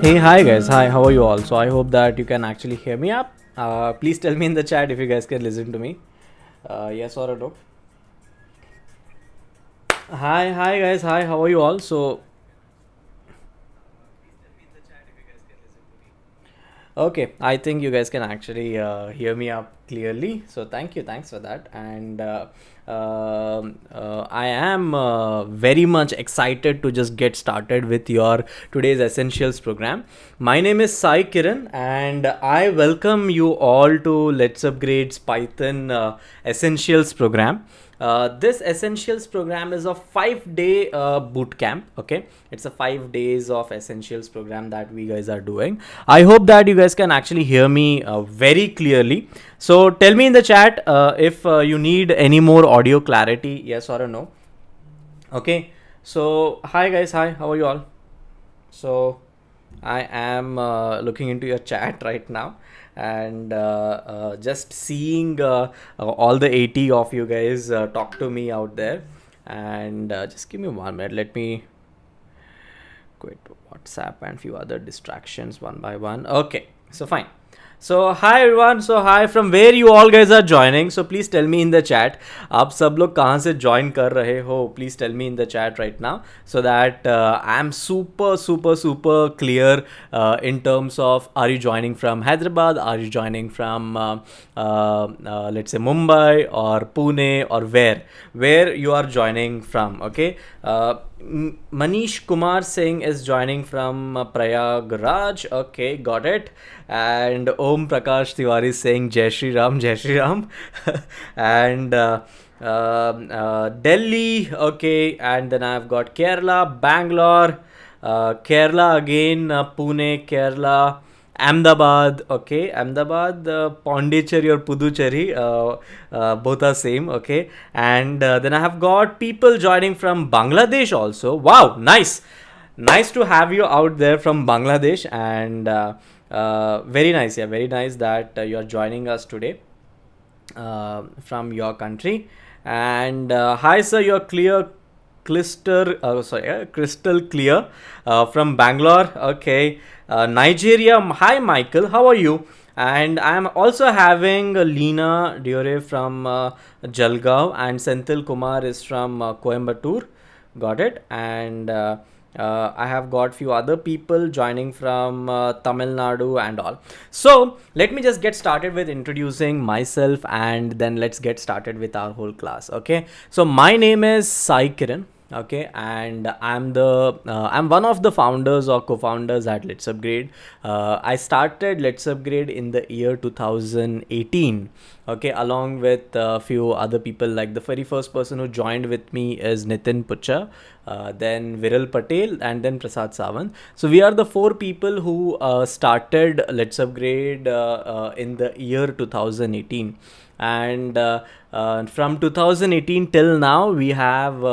Hey, hi guys, hi, how are you all? So I hope that you can actually hear me up. Please tell me in the chat if you guys can listen to me. Yes or no? Hi guys, hi, how are you all? So okay, I think you guys can actually hear me up clearly. So thanks for that. And I am very much excited to just get started with your today's Essentials program. My name is Sai Kiran, and I welcome you all to Let's Upgrade's Python Essentials program. This Essentials program is a 5 day boot camp. Okay, it's a 5 days of Essentials program that we guys are doing. I hope that you guys can actually hear me very clearly. So tell me in the chat if you need any more audio clarity, yes or a no. Okay, so hi guys, hi, how are you all? So I am looking into your chat right now, and just seeing all the 80 of you guys talk to me out there. And just give me 1 minute. Let me quit WhatsApp and few other distractions one by one. Okay, so fine. So hi everyone. So hi, from where you all guys are joining. So please tell me in the chat. आप सब लोग कहाँ से join कर रहे हो? Please tell me in the chat right now, so that I'm super clear in terms of, are you joining from Hyderabad? Are you joining from let's say Mumbai or Pune, or where you are joining from? Okay. Manish Kumar Singh is joining from Prayagraj. Okay, got it. And Om Prakash Tiwari is saying Jai Shri Ram, Jai Shri Ram. And Delhi. Okay, and then I've got Kerala, Bangalore, Kerala again, Pune, Kerala. Ahmedabad, okay, Ahmedabad, Pondicherry or Puducherry, both are same, okay. And then I have got people joining from Bangladesh also. Wow, nice to have you out there from Bangladesh. And very nice, yeah, very nice that you are joining us today from your country. And hi sir, you're clear, crystal clear from Bangalore. Okay. Nigeria, hi Michael, how are you? And I'm also having Leena Diore from Jalgaon, and Senthil Kumar is from Coimbatore. Got it. And I have got few other people joining from Tamil Nadu and all. So let me just get started with introducing myself, and then let's get started with our whole class. Okay. So my name is Sai Kiran. Okay, and I'm one of the founders or co-founders at LetsUpgrade. I started LetsUpgrade in the year 2018. Okay, along with a few other people. Like the very first person who joined with me is Nitin Pucha, then Viral Patel, and then Prasad Sawant. So we are the four people who started LetsUpgrade in the year 2018. And from 2018 till now, we have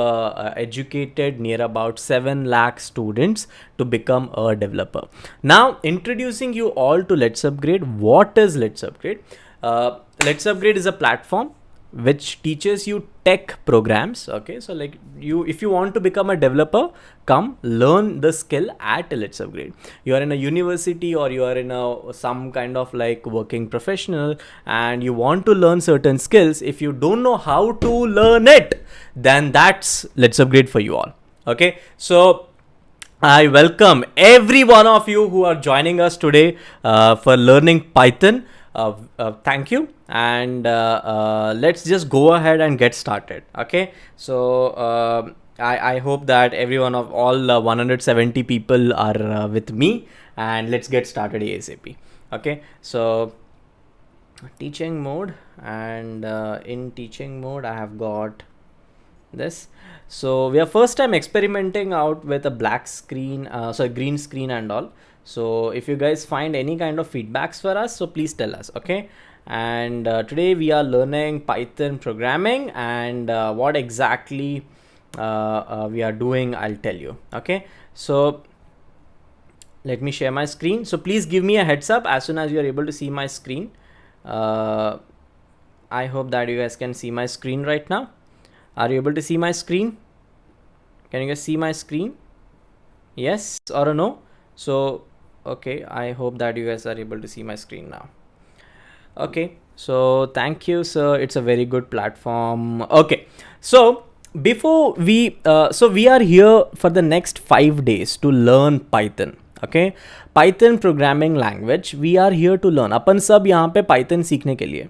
educated near about 7 lakh students to become a developer. Now introducing you all to LetsUpgrade. What is LetsUpgrade? LetsUpgrade is a platform which teaches you tech programs. Okay, so like if you want to become a developer, come learn the skill at LetsUpgrade. You are in a university, or you are in some kind of like working professional, and you want to learn certain skills. If you don't know how to learn it, then that's LetsUpgrade for you all. Okay, so I welcome every one of you who are joining us today for learning Python. Thank you. And let's just go ahead and get started. Okay, so I hope that everyone of all 170 people are with me, and let's get started ASAP. Okay, so teaching mode, and in teaching mode I have got this. So we are first time experimenting out with a black screen, green screen and all. So if you guys find any kind of feedbacks for us, so please tell us. Okay, and today we are learning Python programming, and what exactly we are doing, I'll tell you. Okay, so let me share my screen. So please give me a heads up as soon as you are able to see my screen. I hope that you guys can see my screen right now. Are you able to see my screen? Can you guys see my screen? Yes or a no? So Okay, I hope that you guys are able to see my screen now. Okay, so thank you, sir. It's a very good platform. Okay, so before we so we are here for the next 5 days to learn Python. Okay, Python programming language we are here to learn. अपन सब यहाँ पे Python सीखने के लिए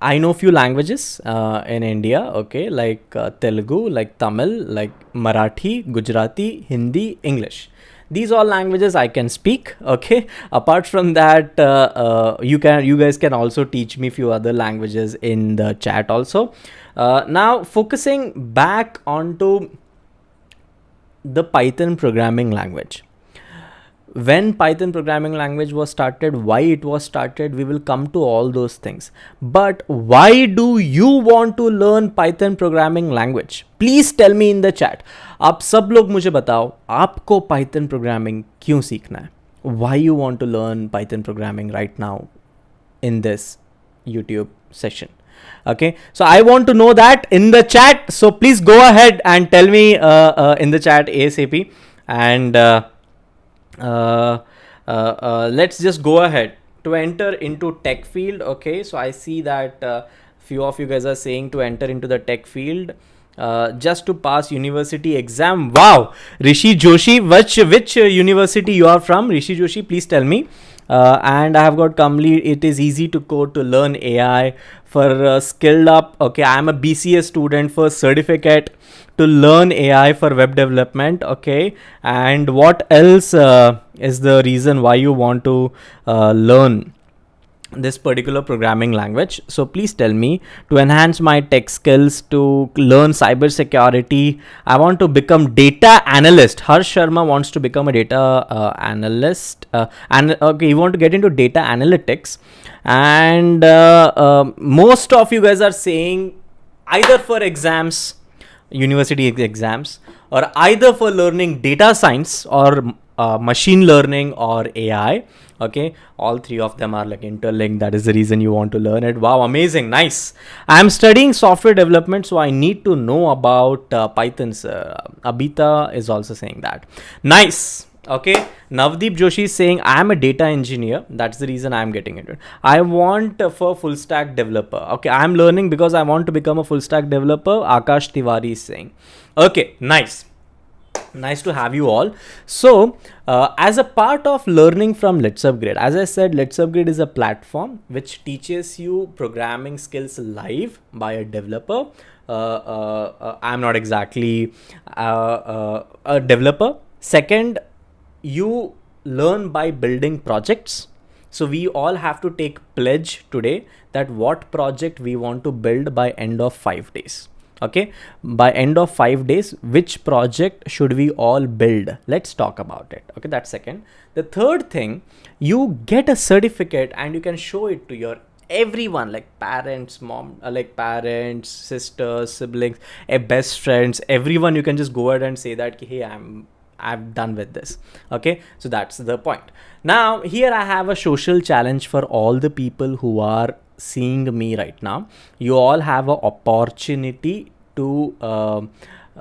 I know few languages in India, okay, like Telugu, like Tamil, like Marathi, Gujarati, Hindi, English. These all languages I can speak, okay. Apart from that, you guys can also teach me few other languages in the chat also. Now focusing back onto the Python programming language. When Python programming language was started, why it was started, we will come to all those things. But why do you want to learn Python programming language? Please tell me in the chat. आप सब लोग मुझे बताओ आपको Python programming क्यों सीखना है? Why you want to learn Python programming right now in this YouTube session? Okay, so I want to know that in the chat. So please go ahead and tell me in the chat ASAP. And let's just go ahead to enter into tech field. Okay, so I see that few of you guys are saying to enter into the tech field just to pass university exam. Wow, Rishi Joshi, which university you are from? Rishi Joshi, please tell me. And I have got complete. It is easy to code to learn AI for skilled up. Okay, I am a BCS student for certificate to learn AI for web development. Okay, and what else is the reason why you want to learn this particular programming language? So please tell me. To enhance my tech skills, to learn cyber security, I want to become data analyst. Harsh Sharma wants to become a data analyst, and okay, you want to get into data analytics. And most of you guys are saying either for exams, university exams, or either for learning data science or machine learning or AI. Okay, all three of them are like interlinked. That is the reason you want to learn it. Wow, amazing, nice. I'm studying software development, so I need to know about Python. Abita is also saying that. Nice. Okay, Navdeep Joshi is saying I am a data engineer. That's the reason I am getting into it. I want for full stack developer. Okay, I am learning because I want to become a full stack developer. Akash Tiwari is saying. Okay, nice. Nice to have you all. So as a part of learning from LetsUpgrade, as I said, LetsUpgrade is a platform which teaches you programming skills live by a developer. I'm not exactly a developer. Second, you learn by building projects. So we all have to take pledge today that what project we want to build by end of 5 days. Okay, by end of 5 days, which project should we all build? Let's talk about it. Okay, that's second. The third thing, you get a certificate and you can show it to your everyone, like parents, like parents, sisters, siblings, best friends, everyone. You can just go ahead and say that, hey, I'm done with this. Okay, so that's the point. Now here I have a social challenge for all the people who are seeing me right now. You all have an opportunity to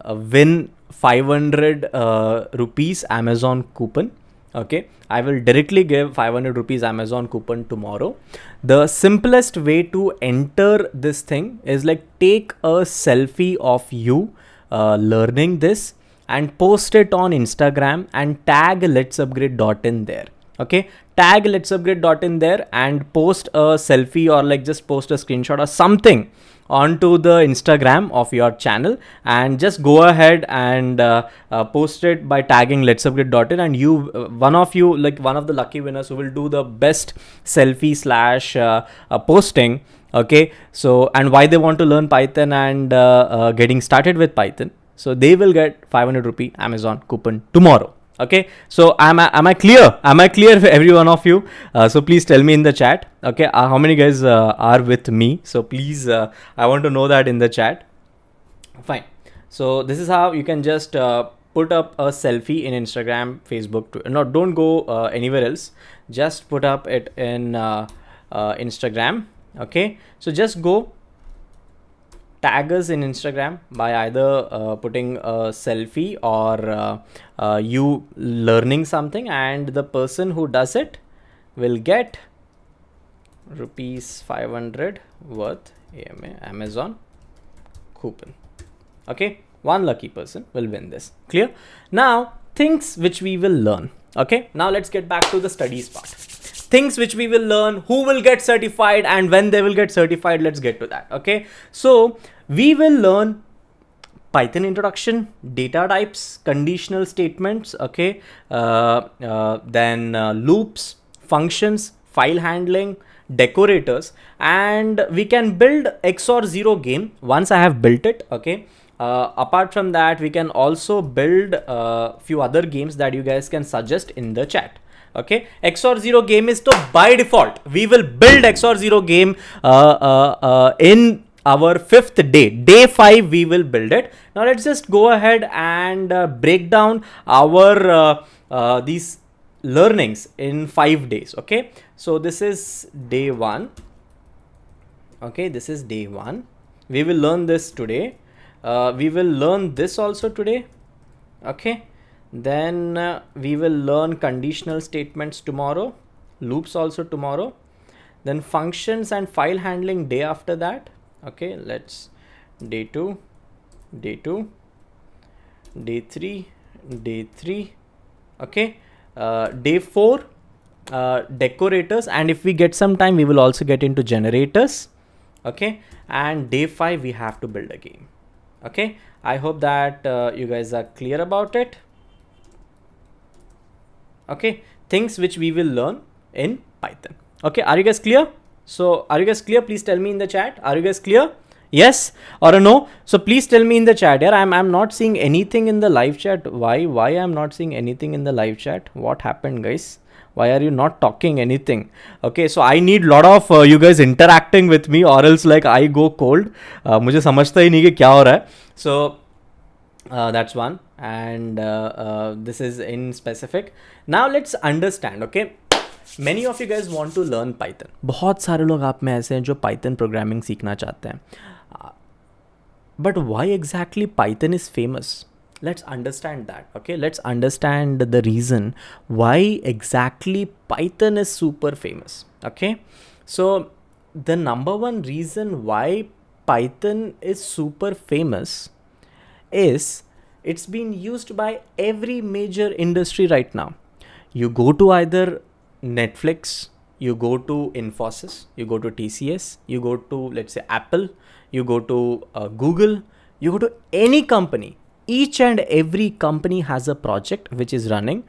win 500 rupees Amazon coupon. Okay, I will directly give 500 rupees Amazon coupon tomorrow. The simplest way to enter this thing is like take a selfie of you learning this and post it on Instagram and tag letsupgrade.in there. Okay, tag letsupgrade.in there and post a selfie or like just post a screenshot or something onto the Instagram of your channel, and just go ahead and post it by tagging letsupgrade.in, and you one of you, like one of the lucky winners who will do the best selfie slash posting. Okay, so and why they want to learn Python and getting started with Python, so they will get 500 rupee Amazon coupon tomorrow. Okay, so am I clear? Am I clear for every one of you? So please tell me in the chat. Okay, how many guys are with me? So please, I want to know that in the chat. Fine. So this is how you can just put up a selfie in Instagram, Facebook. No, don't go anywhere else. Just put up it in Instagram. Okay, so just go tag us in Instagram by either putting a selfie or you learning something, and the person who does it will get rupees 500 worth Amazon coupon. Okay, one lucky person will win this. Clear? Now, things which we will learn. Okay, now let's get back to the studies part. Things which we will learn, who will get certified and when they will get certified. Let's get to that. Okay, so we will learn Python introduction, data types, conditional statements, okay, then loops, functions, file handling, decorators, and we can build XOR 0 game once I have built it. Okay, apart from that, we can also build a few other games that you guys can suggest in the chat. Okay, XOR 0 game is by default. We will build XOR 0 game in our 5th day. Day 5 we will build it. Now let's just go ahead and break down our these learnings in 5 days. Okay, so this is day 1. Okay, this is day 1. We will learn this today. We will learn this also today. Okay, then we will learn conditional statements tomorrow, loops also tomorrow, then functions and file handling day after that. Okay, let's day 2, day 2, day 3, day 3. Okay, day 4, decorators, and if we get some time we will also get into generators. Okay, and day 5 we have to build a game. Okay, I hope that you guys are clear about it. Okay, things which we will learn in Python. Okay, are you guys clear? So are you guys clear? Please tell me in the chat. Are you guys clear? Yes or a no? So please tell me in the chat. Yeah, I'm not seeing anything in the live chat. Why I'm not seeing anything in the live chat? What happened, guys? Why are you not talking anything? Okay, so I need lot of you guys interacting with me, or else like I go cold. मुझे समझता ही नहीं कि क्या हो रहा है. So that's one, and this is in specific. Now let's understand. Okay, many of you guys want to learn Python. बहुत सारे लोग आप में ऐसे हैं जो Python programming सीखना चाहते हैं. But why exactly Python is famous? Let's understand that. Okay, let's understand the reason why exactly Python is super famous. Okay, so the number one reason why Python is super famous is it's been used by every major industry right now. You go to either Netflix, you go to Infosys, you go to TCS, you go to, let's say, Apple, you go to Google, you go to any company. Each and every company has a project which is running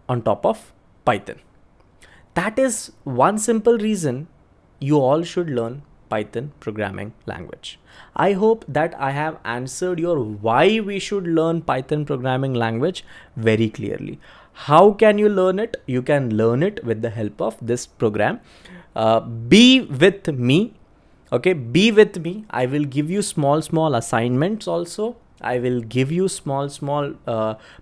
on top of Python. That is one simple reason you all should learn Python programming language. I hope that I have answered your why we should learn Python programming language very clearly. How can you learn it? You can learn it with the help of this program. Be with me. Okay, be with me. I will give you small assignments also. I will give you small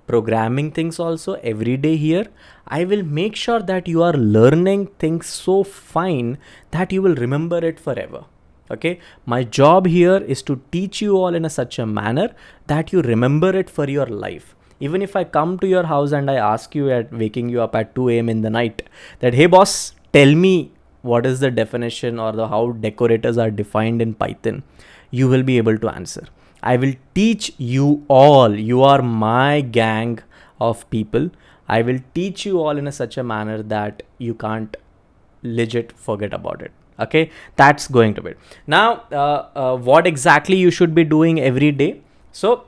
programming things also every day here. I will make sure that you are learning things so fine that you will remember it forever. Okay, my job here is to teach you all in such a manner that you remember it for your life. Even if I come to your house and I ask you waking you up at 2 a.m. in the night that, hey boss, tell me what is the definition or how decorators are defined in Python, you will be able to answer. I will teach you all. You are my gang of people. I will teach you all in such a manner that you can't legit forget about it. Okay, that's going to be it. Now, what exactly you should be doing every day? So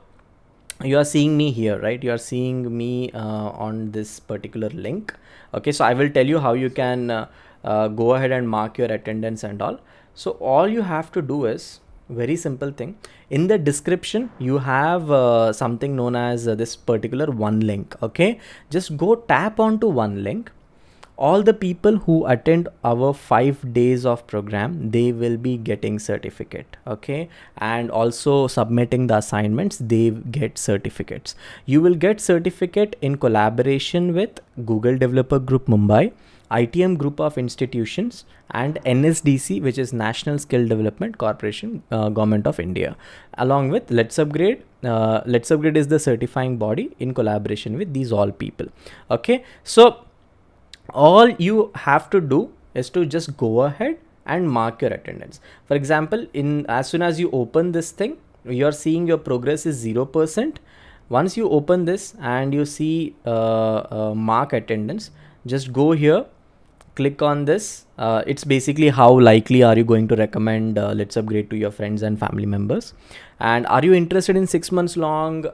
you are seeing me here, right? You are seeing me on this particular link. Okay, so I will tell you how you can go ahead and mark your attendance and all. So all you have to do is very simple thing. In the description, you have something known as this particular one link. Okay, just go tap onto one link. All the people who attend our 5 days of program, they will be getting certificate. Okay, and also submitting the assignments, they get certificates. You will get certificate in collaboration with Google Developer Group Mumbai, ITM group of institutions, and NSDC, which is National Skill Development Corporation, Government of India, along with LetsUpgrade. LetsUpgrade is the certifying body in collaboration with these all people. Okay, so all you have to do is to just go ahead and mark your attendance. For example, as soon as you open this thing, you're seeing your progress is 0%. Once you open this and you see mark attendance, just go here, click on this. It's basically how likely are you going to recommend LetsUpgrade to your friends and family members, and are you interested in 6 months long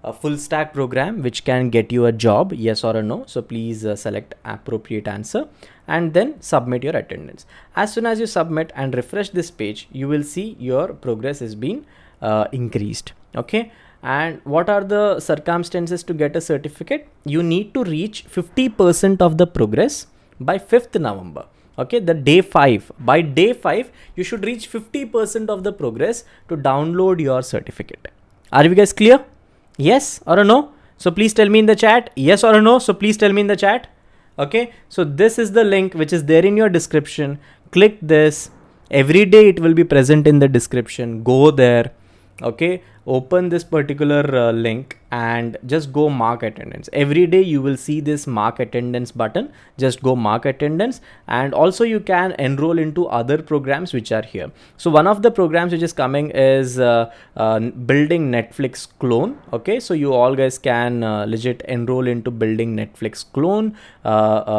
a full stack program which can get you a job, yes or a no. So please select appropriate answer and then submit your attendance. As soon as you submit and refresh this page, you will see your progress has been increased. Okay, and what are the circumstances to get a certificate? You need to reach 50% of the progress by 5th November. Okay, the day 5. By day 5, you should reach 50% of the progress to download your certificate. Are you guys clear? Yes or a no? So please tell me in the chat. Yes or a no? So please tell me in the chat. Okay, so this is the link which is there in your description. Click this. Every day it will be present in the description. Go there. Okay, open this particular link and just go mark attendance. Every day you will see this mark attendance button. Just go mark attendance, and also you can enroll into other programs which are here. So one of the programs which is coming is building Netflix clone. Okay, so you all guys can legit enroll into building Netflix clone,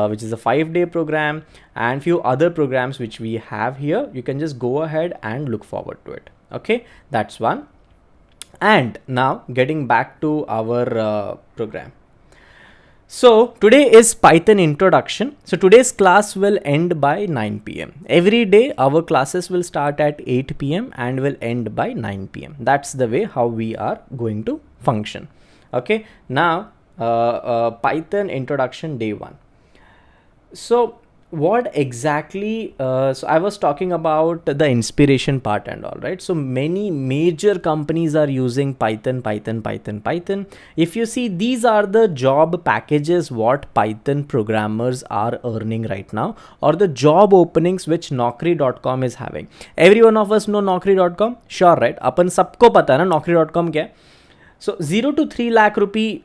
which is a 5-day program, and few other programs which we have here. You can just go ahead and look forward to it. Okay, that's one. And now getting back to our program. So today is Python introduction. So today's class will end by 9 p.m. Every day our classes will start at 8 p.m. and will end by 9 p.m. That's the way how we are going to function. Okay, now Python introduction day 1. So what exactly, so I was talking about the inspiration part and all, right? So many major companies are using Python. If you see, these are the job packages what Python programmers are earning right now, or the job openings which Naukri.com is having. Every one of us know Naukri.com, sure, right? Apan sabko pata hai na Naukri.com kya hai? So 0 to 3 lakh rupee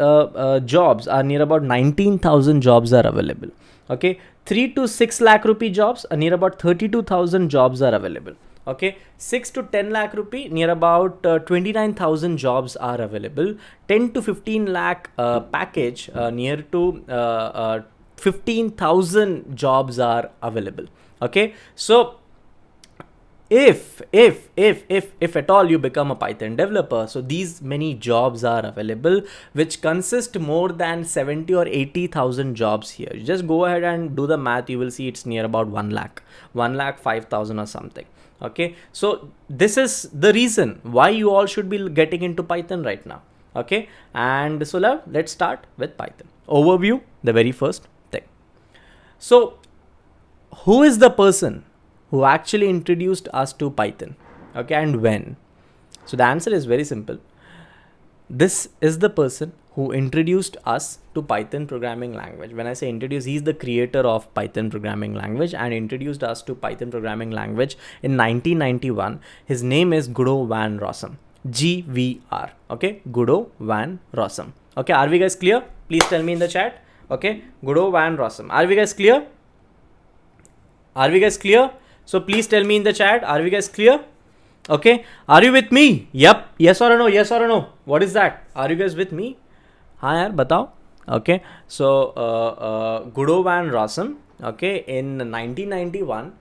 jobs are near about 19,000 jobs are available. Okay, 3 to 6 lakh rupee jobs, near about 32,000 jobs are available. Okay, 6 to 10 lakh rupee, near about 29,000 jobs are available. 10 to 15 lakh package, near to 15,000 jobs are available. Okay, so if at all you become a Python developer, so these many jobs are available, which consist more than 70 or 80,000 jobs here. You just go ahead and do the math. You will see it's near about 1 lakh 5,000 or something. Okay, so this is the reason why you all should be getting into Python right now. Okay, and so now let's start with Python overview, the very first thing. So who is the person who actually introduced us to Python? Okay, and when? So the answer is very simple. This is the person who introduced us to Python programming language. When I say introduce, he's the creator of Python programming language and introduced us to Python programming language in 1991. His name is Guido van Rossum. GVR. Okay, Guido van Rossum. Okay, are we guys clear? Please tell me in the chat. Okay, Guido van Rossum. Are we guys clear? Are we guys clear? So please tell me in the chat, are we guys clear? Okay, are you with me? Yep, yes or no, yes or no. What is that? Are you guys with me? हाँ यार बताओ. Okay, so Guido van Rossum, okay, in 1991,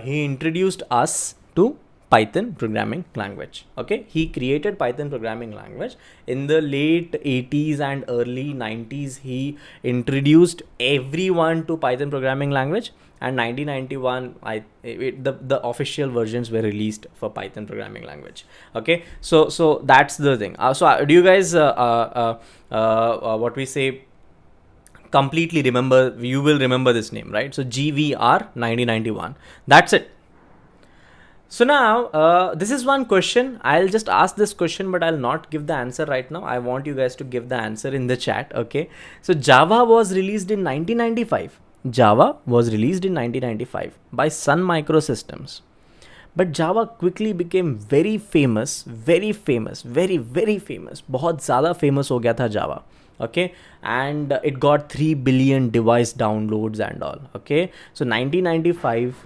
he introduced us to Python programming language. Okay, he created Python programming language in the late 80s and early 90s. He introduced everyone to Python programming language, and 1991 the official versions were released for Python programming language. Okay, so that's the thing. So do you guys what we say completely remember? You will remember this name, right? So GVR 1991. That's it. So now this is one question. I'll just ask this question, but I'll not give the answer right now. I want you guys to give the answer in the chat. Okay, so Java was released in 1995. Java was released in 1995 by Sun Microsystems. But Java quickly became very famous, very famous, very, very famous. बहुत ज़्यादा famous हो गया था Java. Okay, and it got 3 billion device downloads and all. Okay, so 1995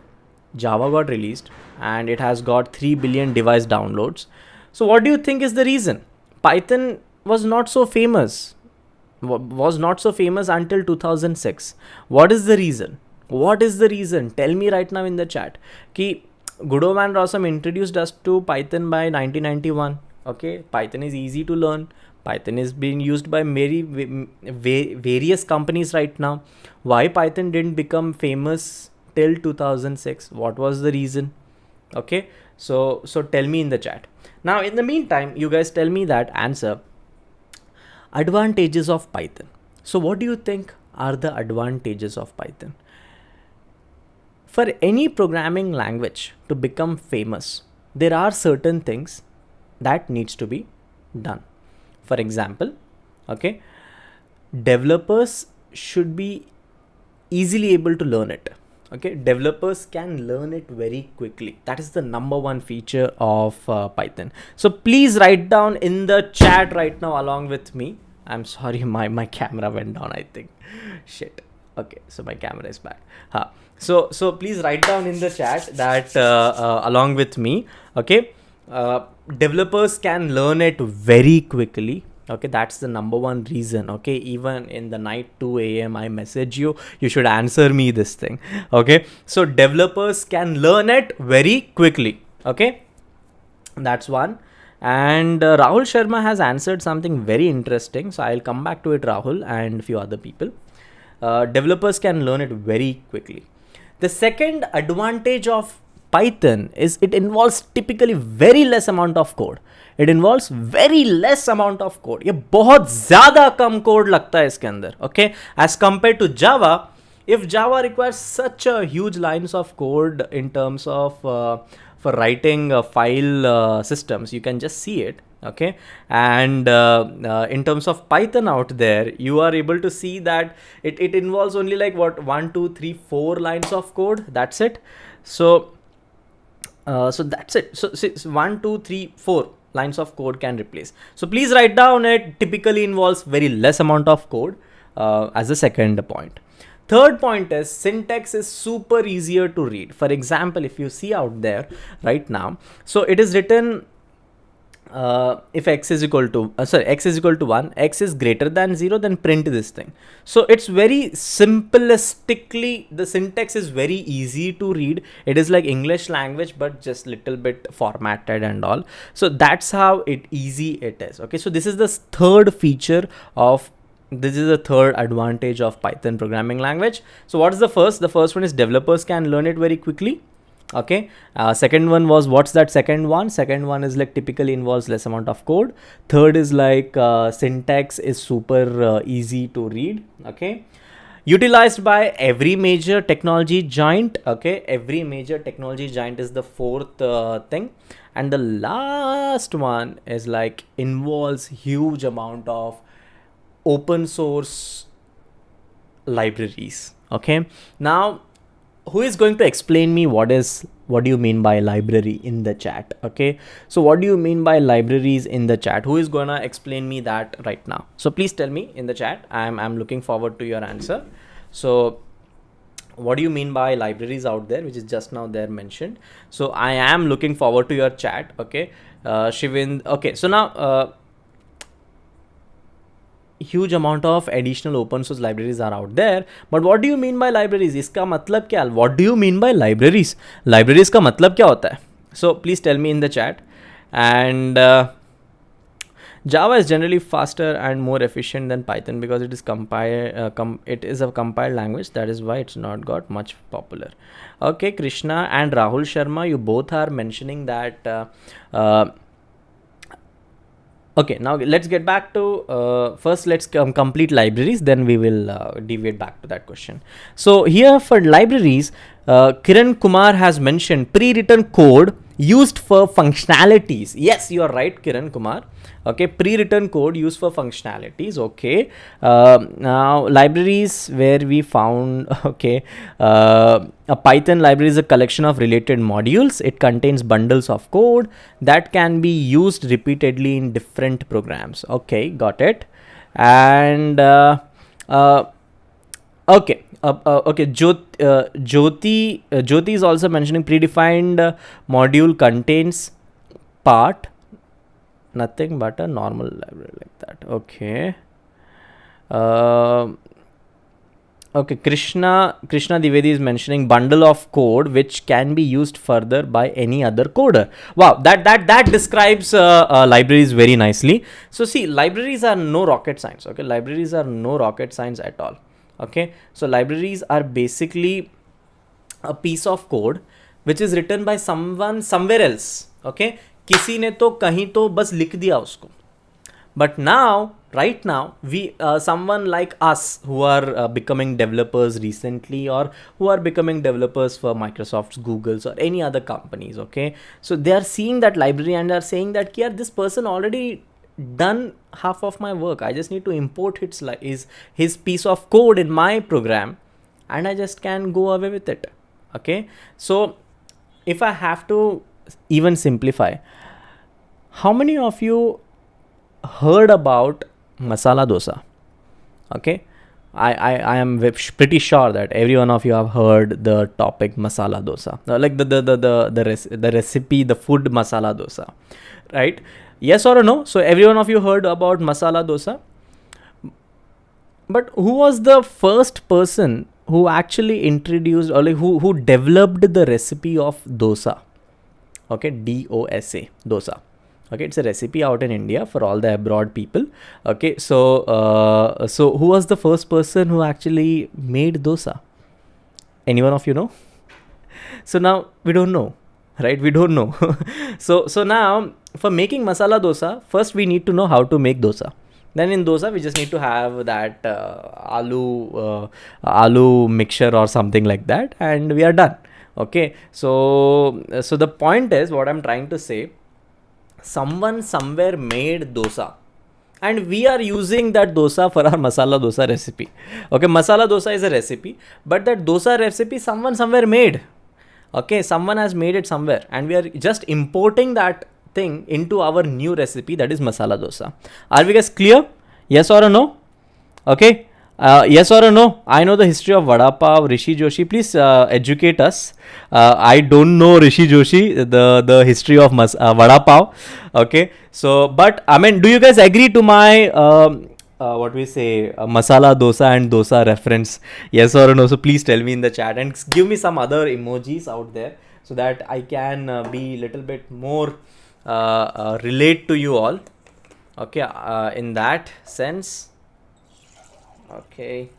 Java got released and it has got 3 billion device downloads. So what do you think is the reason? Python was not so famous. Was not so famous until 2006. What is the reason? What is the reason? Tell me right now in the chat. Ki Gudo and Rossum introduced us to Python by 1991. Okay, Python is easy to learn. Python is being used by various companies right now. Why Python didn't become famous till 2006? What was the reason? Okay, so tell me in the chat. Now in the meantime, you guys tell me that answer. Advantages of Python. So what do you think are the advantages of Python? For any programming language to become famous, there are certain things that needs to be done. For example, okay, developers should be easily able to learn it. Okay, developers can learn it very quickly. That is the number one feature of Python. So please write down in the chat right now along with me. I'm sorry, my camera went down, I think. Shit. Okay, so my camera is back. So please write down in the chat that along with me, okay, developers can learn it very quickly. Okay, that's the number one reason. Okay, even in the night 2 a.m. I message you, you should answer me this thing. Okay, so developers can learn it very quickly. Okay, that's one. And Rahul Sharma has answered something very interesting. So I'll come back to it, Rahul, and a few other people. Developers can learn it very quickly. The second advantage of Python is it involves typically very less amount of code. It involves very less amount of code. ये बहुत ज़्यादा कम code लगता है इसके अंदर. Okay, as compared to Java, if Java requires such a huge lines of code in terms of for writing file systems, you can just see it. Okay, and in terms of Python out there, you are able to see that it involves only like what 1, 2, 3, 4 lines of code. That's it. So that's it. So 1, 2, 3, 4 lines of code can replace. So please write down it typically involves very less amount of code as a second point. Third point is syntax is super easier to read. For example, if you see out there right now, so it is written if x is equal to x is equal to 1, x is greater than 0, then print this thing. So it's very simplistically, the syntax is very easy to read. It is like English language but just little bit formatted and all. So that's how easy it is. Okay, so this is the third feature of this is the third advantage of Python programming language. So what is the first? The first one is developers can learn it very quickly. Okay, second one was, what's that second one? Second one is like typically involves less amount of code. Third is like syntax is super easy to read. Okay, utilized by every major technology giant. Okay, every major technology giant is the fourth thing. And the last one is like involves huge amount of open source libraries. Okay, now who is going to explain me what do you mean by library in the chat? Okay, so what do you mean by libraries in the chat? Who is gonna explain me that right now? So please tell me in the chat. I'm looking forward to your answer. So what do you mean by libraries out there, which is just now there mentioned? So I am looking forward to your chat. Okay, Shivind. Okay, so now huge amount of additional open source libraries are out there, but what do you mean by libraries? इसका मतलब क्या? What do you mean by libraries? Libraries का मतलब क्या होता है? So please tell me in the chat. And Java is generally faster and more efficient than Python because it is it is a compiled language. That is why it's not got much popular. Okay, Krishna and Rahul Sharma, you both are mentioning that. Okay, now let's get back to first let's complete libraries, then we will deviate back to that question. So here for libraries, Kiran Kumar has mentioned pre-written code used for functionalities. Yes, you are right, Kiran Kumar. Okay, pre-written code used for functionalities. Okay, now libraries where we found, okay, a Python library is a collection of related modules. It contains bundles of code that can be used repeatedly in different programs. Okay, got it. And okay, okay. Jyoti is also mentioning predefined module contains part nothing but a normal library like that. Okay. Okay, Krishna Divedi is mentioning bundle of code which can be used further by any other coder. Wow, that describes libraries very nicely. So see, libraries are no rocket science. Okay, libraries are no rocket science at all. Okay, so libraries are basically a piece of code which is written by someone somewhere else. Okay, किसी ने तो कहीं तो बस लिख दिया उसको. But now, right now, we someone like us who are becoming developers recently, or who are becoming developers for Microsoft's, Google's, or any other companies. Okay, so they are seeing that library and are saying that, yeah, this person already done half of my work. I just need to import his piece of code in my program, and I just can go away with it. Okay, so if I have to even simplify, how many of you heard about masala dosa? Okay, I am pretty sure that every one of you have heard the topic masala dosa, like the recipe, the food masala dosa, right? Yes or no? So every one of you heard about masala dosa. But who was the first person who actually introduced, or like who developed the recipe of dosa? Okay, DOSA, dosa. Okay, it's a recipe out in India for all the abroad people. Okay, so so who was the first person who actually made dosa? Anyone of you know? So now we don't know, right? We don't know. so now for making masala dosa, first we need to know how to make dosa. Then in dosa we just need to have that aloo mixture or something like that, and we are done. Okay, so the point is, what I'm trying to say, someone somewhere made dosa, and we are using that dosa for our masala dosa recipe. Okay, masala dosa is a recipe, but that dosa recipe someone somewhere made. Okay, someone has made it somewhere, and we are just importing that thing into our new recipe, that is masala dosa. Are we guys clear? Yes or no? Okay. Yes or no? I know the history of vada pav. Rishi Joshi, please educate us. I don't know, Rishi Joshi, the history of vada pav. Okay, so but I mean, do you guys agree to my what we say, masala dosa and dosa reference? Yes or no? So please tell me in the chat, and give me some other emojis out there so that I can be a little bit more relate to you all. Okay, in that sense. Okay.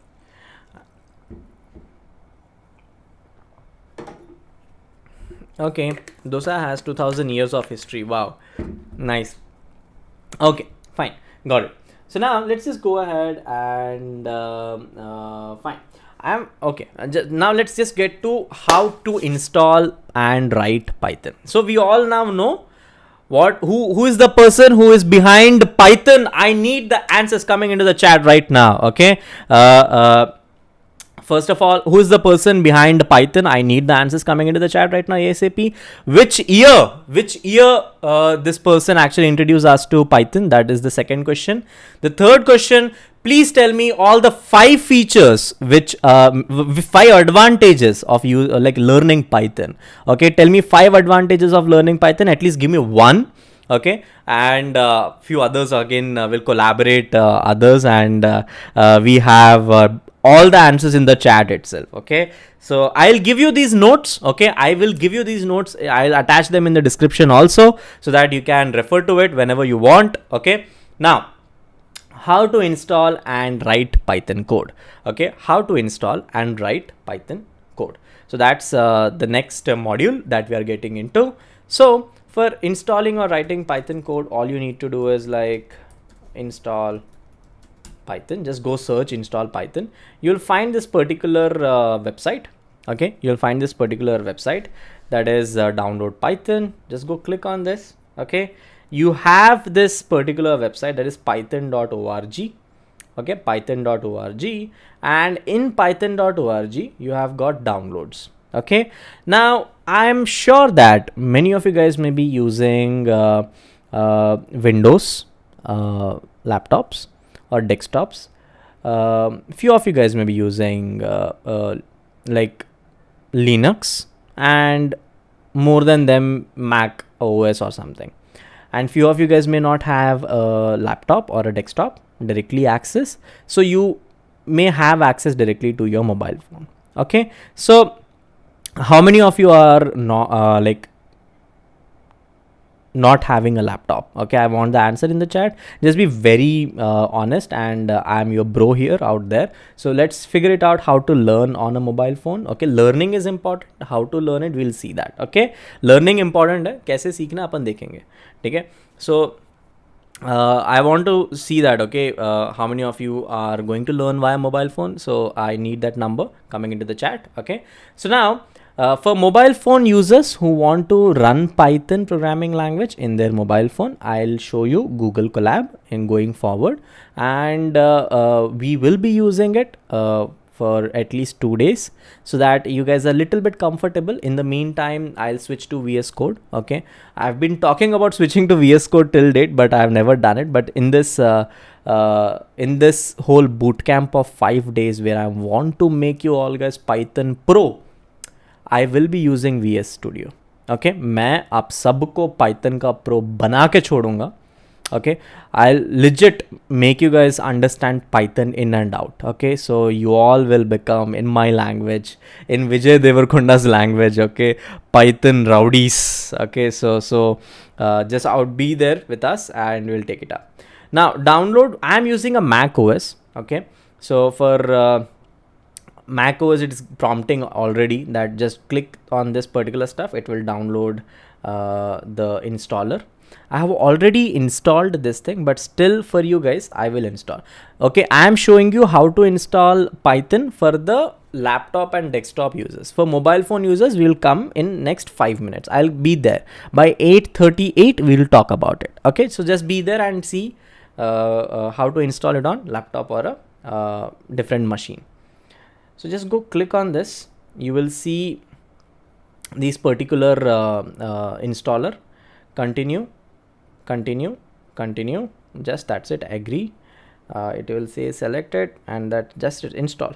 Okay, dosa has 2000 years of history. Wow, nice. Okay, fine, got it. So now let's just go ahead and fine. I'm okay. Now let's just get to how to install and write Python. So we all now know who is the person who is behind Python. I need the answers coming into the chat right now. Okay, first of all, who is the person behind Python? I need the answers coming into the chat right now ASAP. Which year this person actually introduced us to Python? That is the second question. The third question, please tell me all the 5 features, which 5 advantages of you like learning Python. Okay, tell me 5 advantages of learning Python. At least give me one. Okay, and few others again will collaborate others, and we have all the answers in the chat itself. Okay, so I'll give you these notes. Okay, I will give you these notes. I'll attach them in the description also, so that you can refer to it whenever you want. Okay, now how to install and write Python code. Okay, how to install and write Python code. So that's the next module that we are getting into. So for installing or writing Python code, all you need to do is like install Python. Just go search install Python. You'll find this particular website. Okay, you'll find this particular website. that is download Python. Just go click on this. Okay, you have this particular website, that is python.org. Okay, python.org, and in python.org you have got downloads. Okay, now I'm sure that many of you guys may be using Windows laptops or desktops. Few of you guys may be using like Linux, and more than them Mac OS or something, and few of you guys may not have a laptop or a desktop directly access, so you may have access directly to your mobile phone. Okay, so how many of you are not having a laptop? Okay, I want the answer in the chat. Just be very honest, and I'm your bro here out there. So let's figure it out how to learn on a mobile phone. Okay, learning is important. How to learn it, we'll see that. Okay, learning important है, कैसे सीखना अपन देखेंगे. ठीक है, so I want to see that. Okay, how many of you are going to learn via mobile phone? So I need that number coming into the chat. Okay, so now for mobile phone users who want to run Python programming language in their mobile phone, I'll show you Google Colab in going forward, and we will be using it for at least 2 days, so that you guys are a little bit comfortable. In the meantime, I'll switch to VS Code. Okay, I've been talking about switching to VS Code till date, but I've never done it. But in this whole bootcamp of 5 days, where I want to make you all guys Python pro, I will be using VS Studio. Okay, मैं आप सबको Python का pro बना के छोड़ूंगा. Okay, I'll legit make you guys understand Python in and out. Okay, so you all will become, in my language, in Vijay Devarkonda's language, okay, Python rowdies. Okay, so just out be there with us and we'll take it up. Now download, I'm using a Mac OS. Okay, so for Mac OS, it's prompting already that just click on this particular stuff, it will download the installer. I have already installed this thing, but still for you guys I will install. Okay, I am showing you how to install Python for the laptop and desktop users. For mobile phone users, we will come in next 5 minutes. I'll be there by 8:38. We will talk about it. Okay, so just be there and see how to install it on laptop or a different machine. So just go click on this. You will see these particular installer. Continue. Just that's it. Agree. It will say selected, and that just install.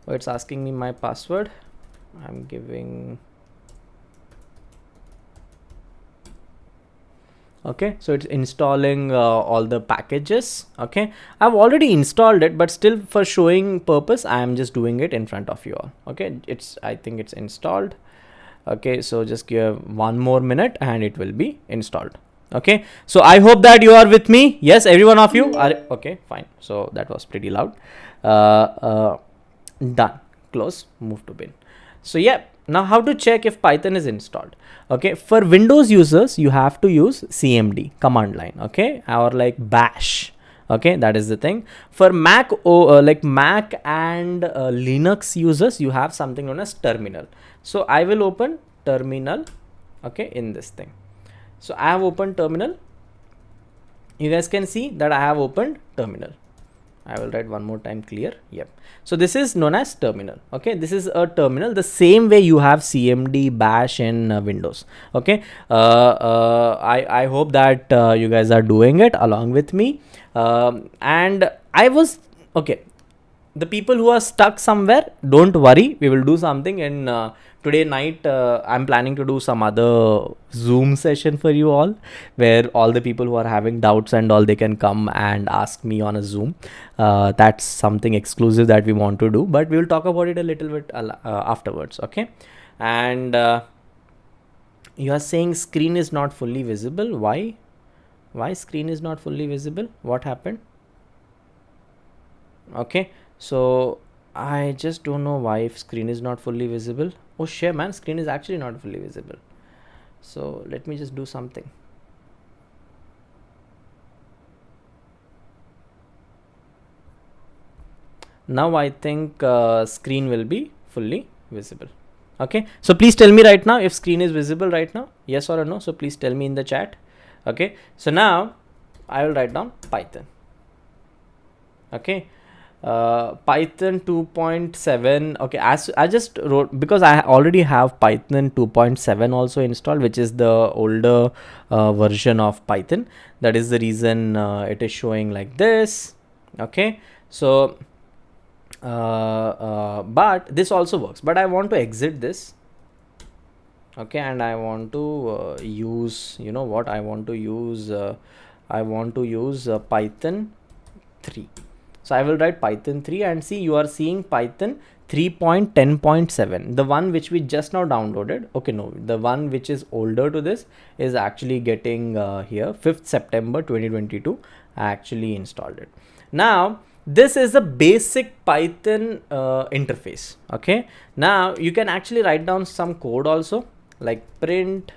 Oh, it's asking me my password. I'm giving. Okay, so it's installing all the packages. Okay, I've already installed it, but still for showing purpose, I am just doing it in front of you all. Okay, I think it's installed. Okay, so just give 1 more minute and it will be installed. Okay, so I hope that you are with me. Yes, every one of you are. Okay, fine. So that was pretty loud. Done. Close. Move to bin. So yeah, now how to check if Python is installed? Okay, for Windows users, you have to use CMD, command line. Okay, or like bash. Okay, that is the thing. For Mac Mac and Linux users, you have something known as terminal. So I will open terminal. Okay, in this thing. So I have opened terminal. You guys can see that I have opened terminal. I will write one more time clear. Yep. So this is known as terminal. Okay, this is a terminal, the same way you have CMD bash in Windows. Okay, I hope that you guys are doing it along with me. And I was okay. The people who are stuck somewhere, don't worry, we will do something. And today night I'm planning to do some other Zoom session for you all, where all the people who are having doubts and all, they can come and ask me on a Zoom. That's something exclusive that we want to do, but we will talk about it a little bit afterwards. Okay, and you are saying screen is not fully visible. Why screen is not fully visible? What happened? Okay, so I just don't know why if screen is not fully visible. Oh shit, man, screen is actually not fully visible. So let me just do something. Now I think screen will be fully visible. Okay, so please tell me right now if screen is visible right now, yes or no. So please tell me in the chat. Okay, so now I will write down Python. Okay, Python 2.7. okay, as I just wrote, because I already have Python 2.7 also installed, which is the older version of Python. That is the reason it is showing like this. Okay, so but this also works, but I want to exit this. Okay, and I want to use, you know what, I want to use Python 3. So I will write Python 3, and see, you are seeing Python 3.10.7, the one which we just now downloaded. Okay, no, the one which is older to this is actually getting here 5th September 2022. I actually installed it. Now this is the basic Python interface. Okay, now you can actually write down some code also, like print,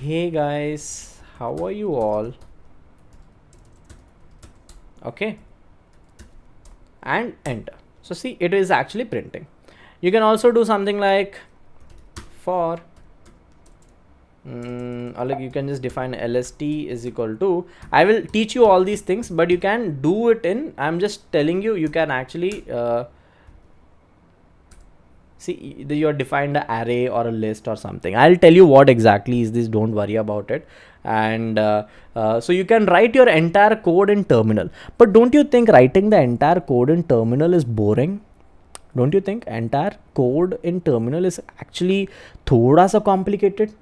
hey guys, how are you all? Okay, and enter. So see, it is actually printing. You can also do something like for or like you can just define lst is equal to, I will teach you all these things, but you can do it in, I'm just telling you, you can actually see, you are defined an array or a list or something. I'll tell you what exactly is this, don't worry about it. And so you can write your entire code in terminal, but don't you think writing the entire code in terminal is boring? Don't you think entire code in terminal is actually thoda sa complicated?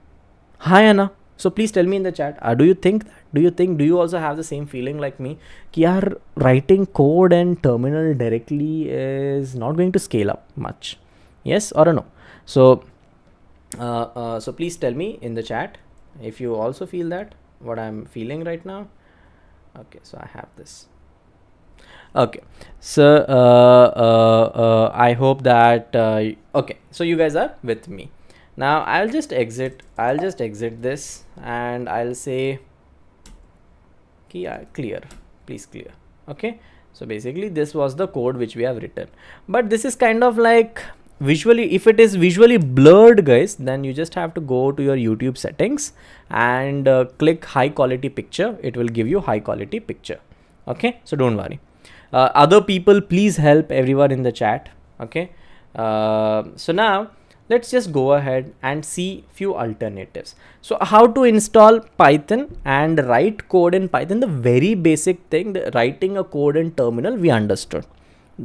Hi Anna, so please tell me in the chat, do you think that, do you also have the same feeling like me ki yaar, writing code in terminal directly is not going to scale up much? Yes or no? So so please tell me in the chat if you also feel that what I'm feeling right now. Okay, so I have this. Okay, so I hope that okay, so you guys are with me. Now I'll just exit this, and I'll say clear, please clear. Okay, so basically this was the code which we have written, but this is kind of like visually, if it is visually blurred guys, then you just have to go to your YouTube settings and click high quality picture. It will give you high quality picture. Okay, so don't worry. Other people, please help everyone in the chat. Okay, so now let's just go ahead and see few alternatives. So how to install Python and write code in Python, the very basic thing, the writing a code in terminal, we understood.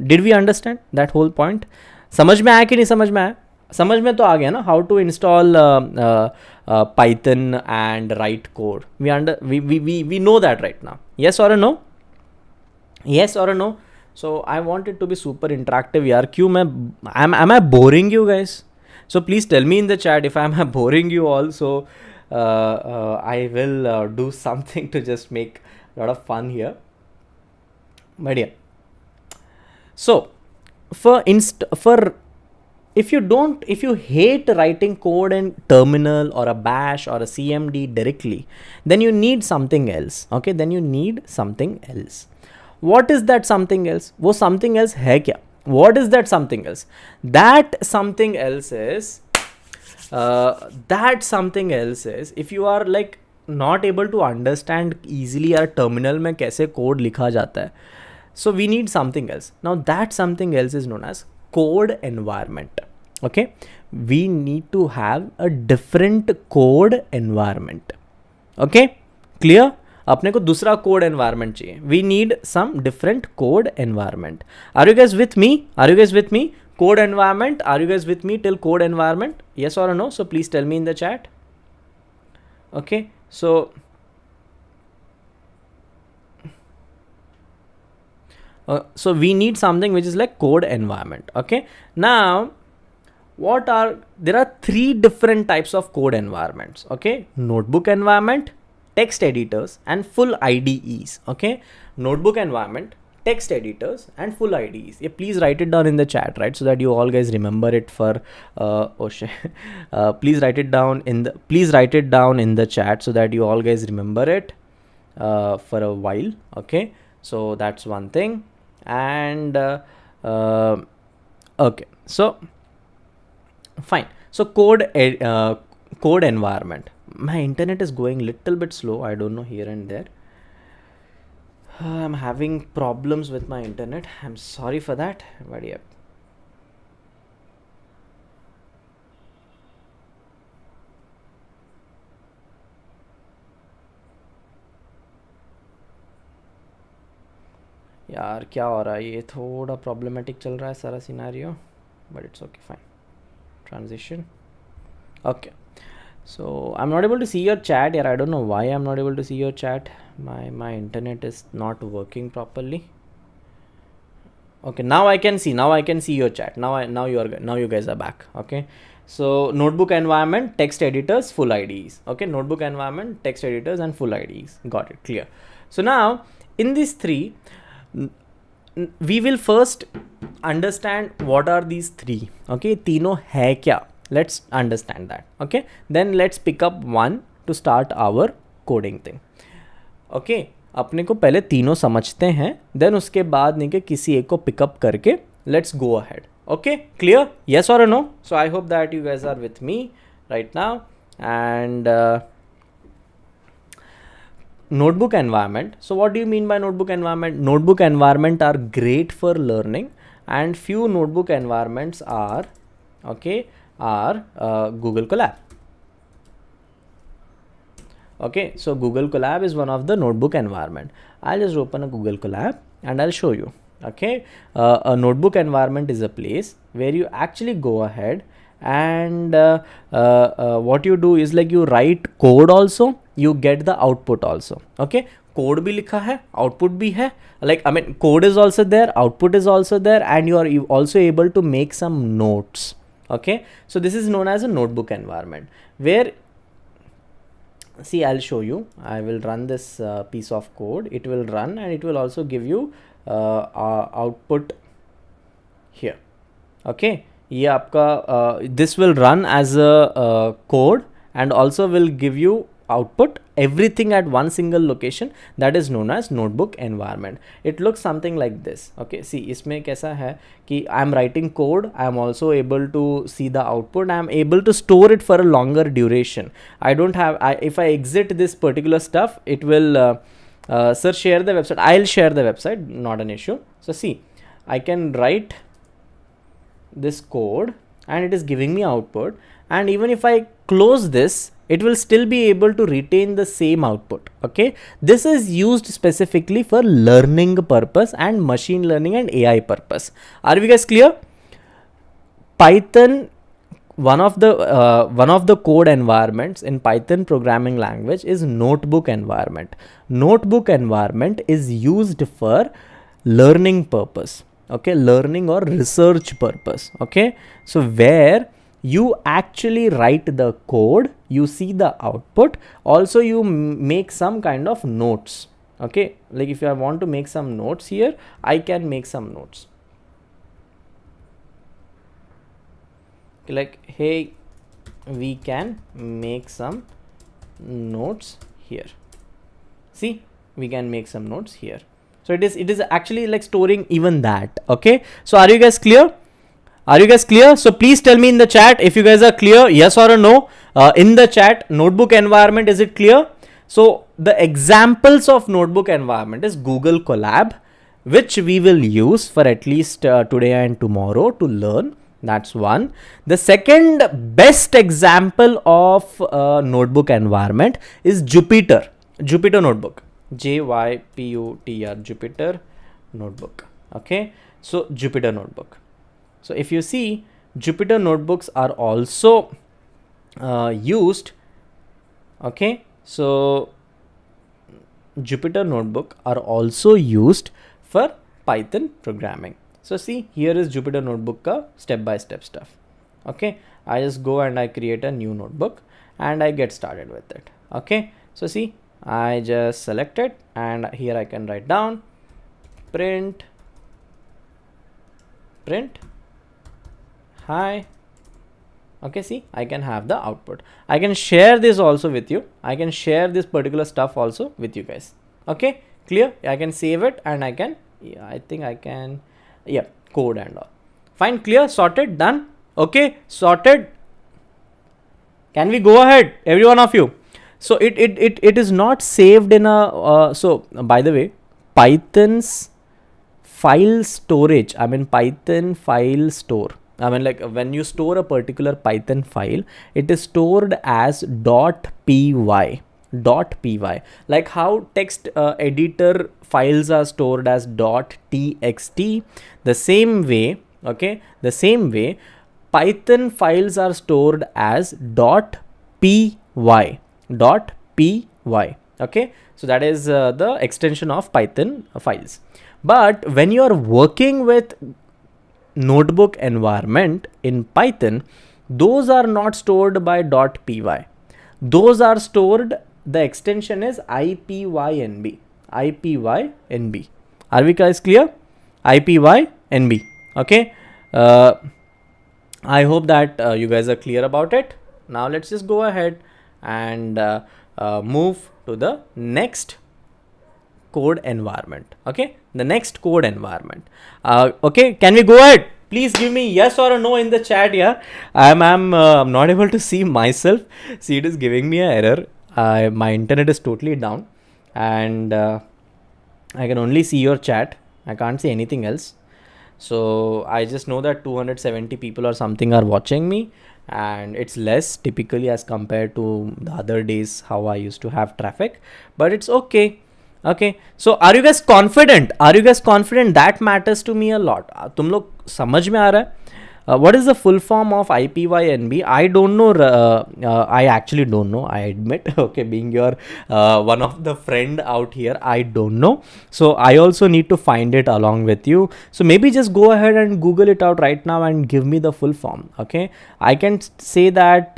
Did we understand that whole point? समझ में आया कि नहीं समझ में आया? समझ में तो आ गया ना, how to install Python and write code. We know that right now. Yes or no? Yes or no? So I want it to be super interactive यार. क्यों मैं am I boring you guys? So please tell me in the chat if I'm boring you all. So I will do something to just make a lot of fun here. But yeah. So if you hate writing code in terminal or a bash or a cmd directly, then you need something else. Okay, then you need something else. What is that something else? वो something else है क्या? What is that something else? That something else is if you are like not able to understand easily यार terminal में कैसे code लिखा जाता है. So we need something else. Now that something else is known as code environment. Okay, we need to have a different code environment. Okay, clear? अपने को दूसरा code environment चाहिए. We need some different code environment. Are you guys with me? Are you guys with me? Code environment. Are you guys with me till code environment? Yes or no? So please tell me in the chat. Okay, so so we need something which is like code environment. Okay, now there are three different types of code environments. Okay, notebook environment, text editors, and full IDEs. Okay, notebook environment, text editors, and full IDEs. Yeah, please write it down in the chat, right, so that you all guys remember it for please write it down in the chat so that you all guys remember it for a while. Okay, so that's one thing. And okay, so Fine. So code environment. My internet is going little bit slow. I don't know, here and there. I'm having problems with my internet. I'm sorry for that, but yeah. यार क्या हो रहा है, ये थोड़ा problematic चल रहा है सारा scenario, but it's okay, fine. Transition. Okay. So I'm not able to see your chat here. I don't know why I'm not able to see your chat. My internet is not working properly. Okay, now I can see. Now I can see your chat. Now you guys are back. Okay. So notebook environment, text editors, full IDs. Okay, notebook environment, text editors, and full IDs. Got it, clear. So now in these three, we will first understand what are these three. Okay, तीनों है क्या? Let's understand that. Okay, then let's pick up one to start our coding thing. Okay, अपने को पहले तीनों समझते हैं, then उसके बाद नहीं कि किसी एक को पिकअप करके let's go ahead. Okay, clear? Yes or no? So I hope that you guys are with me right now. And notebook environment. So what do you mean by notebook environment? Notebook environment are great for learning, and few notebook environments are Google Colab. Okay, so Google Colab is one of the notebook environment. I'll just open a Google Colab and I'll show you. Okay, a notebook environment is a place where you actually go ahead and what you do is like you write code also, you get the output also. Okay, code bhi likha hai, output bhi hai. Like, I mean, code is also there, output is also there, and you are also able to make some notes. Okay, so this is known as a notebook environment where, see, I'll show you. I will run this piece of code. It will run and it will also give you output here. Okay, ये आपका this will run as a code and also will give you output, everything at one single location. That is known as notebook environment. It looks something like this. Okay, see, इसमें कैसा है कि I am writing code, I am also able to see the output, I am able to store it for a longer duration. I don't have, if I exit this particular stuff, it will sir, share the website. I'll share the website, not an issue. So see, I can write this code and it is giving me output, and even if I close this, it will still be able to retain the same output. Okay, this is used specifically for learning purpose and machine learning and AI purpose. Are you guys clear? Python, one of the code environments in Python programming language is notebook environment. Notebook environment is used for learning purpose. Okay, learning or research purpose. Okay, so where you actually write the code, you see the output, also you make some kind of notes. Okay, like if I want to make some notes here, I can make some notes. Like, hey, we can make some notes here. See, we can make some notes here. So it is actually like storing even that. Okay, so are you guys clear? Are you guys clear? So please tell me in the chat if you guys are clear, yes or a no. In the chat, notebook environment, is it clear? So the examples of notebook environment is Google Colab, which we will use for at least today and tomorrow to learn. That's one. The second best example of notebook environment is Jupyter Notebook. Jypytr, Jupyter Notebook. Okay, so Jupyter Notebook. So if you see, Jupyter notebooks are also used. Okay, so Jupyter notebook are also used for Python programming. So see, here is Jupyter notebook ka step-by-step stuff. Okay, I just go and I create a new notebook and I get started with it. Okay, so see, I just select it and here I can write down print hi. Okay, see, I can have the output. I can share this also with you. I can share this particular stuff also with you guys. Okay, clear? I can save it and I can, yeah, I think I can, yeah, code and all. Fine, clear, sorted, done. Okay, sorted. Can we go ahead, every one of you? So it is not saved in a, so by the way, Python's file storage, I mean Python file store, I mean like when you store a particular Python file, it is stored as .py, like how text editor files are stored as .txt, the same way, okay, the same way Python files are stored as .py, okay. So that is the extension of Python files. But when you are working with notebook environment in Python, those are not stored by .py. Those are stored, the extension is ipynb. Are we guys clear? ipynb. Okay. I hope that you guys are clear about it. Now let's just go ahead and move to the next code environment. Okay, the next code environment. Okay, can we go ahead? Please give me yes or a no in the chat. Yeah, I'm not able to see myself. See, it is giving me an error. My internet is totally down, and I can only see your chat. I can't see anything else. So I just know that 270 people or something are watching me, and it's less typically as compared to the other days how I used to have traffic, but it's okay. Okay, so are you guys confident? Are you guys confident? That matters to me a lot. तुम लोग समझ में आ रहा है? What is the full form of ipynb? I don't know. I actually don't know. I admit. Okay, being your one of the friend out here, I don't know. So I also need to find it along with you. So maybe just go ahead and Google it out right now and give me the full form. Okay, I can say that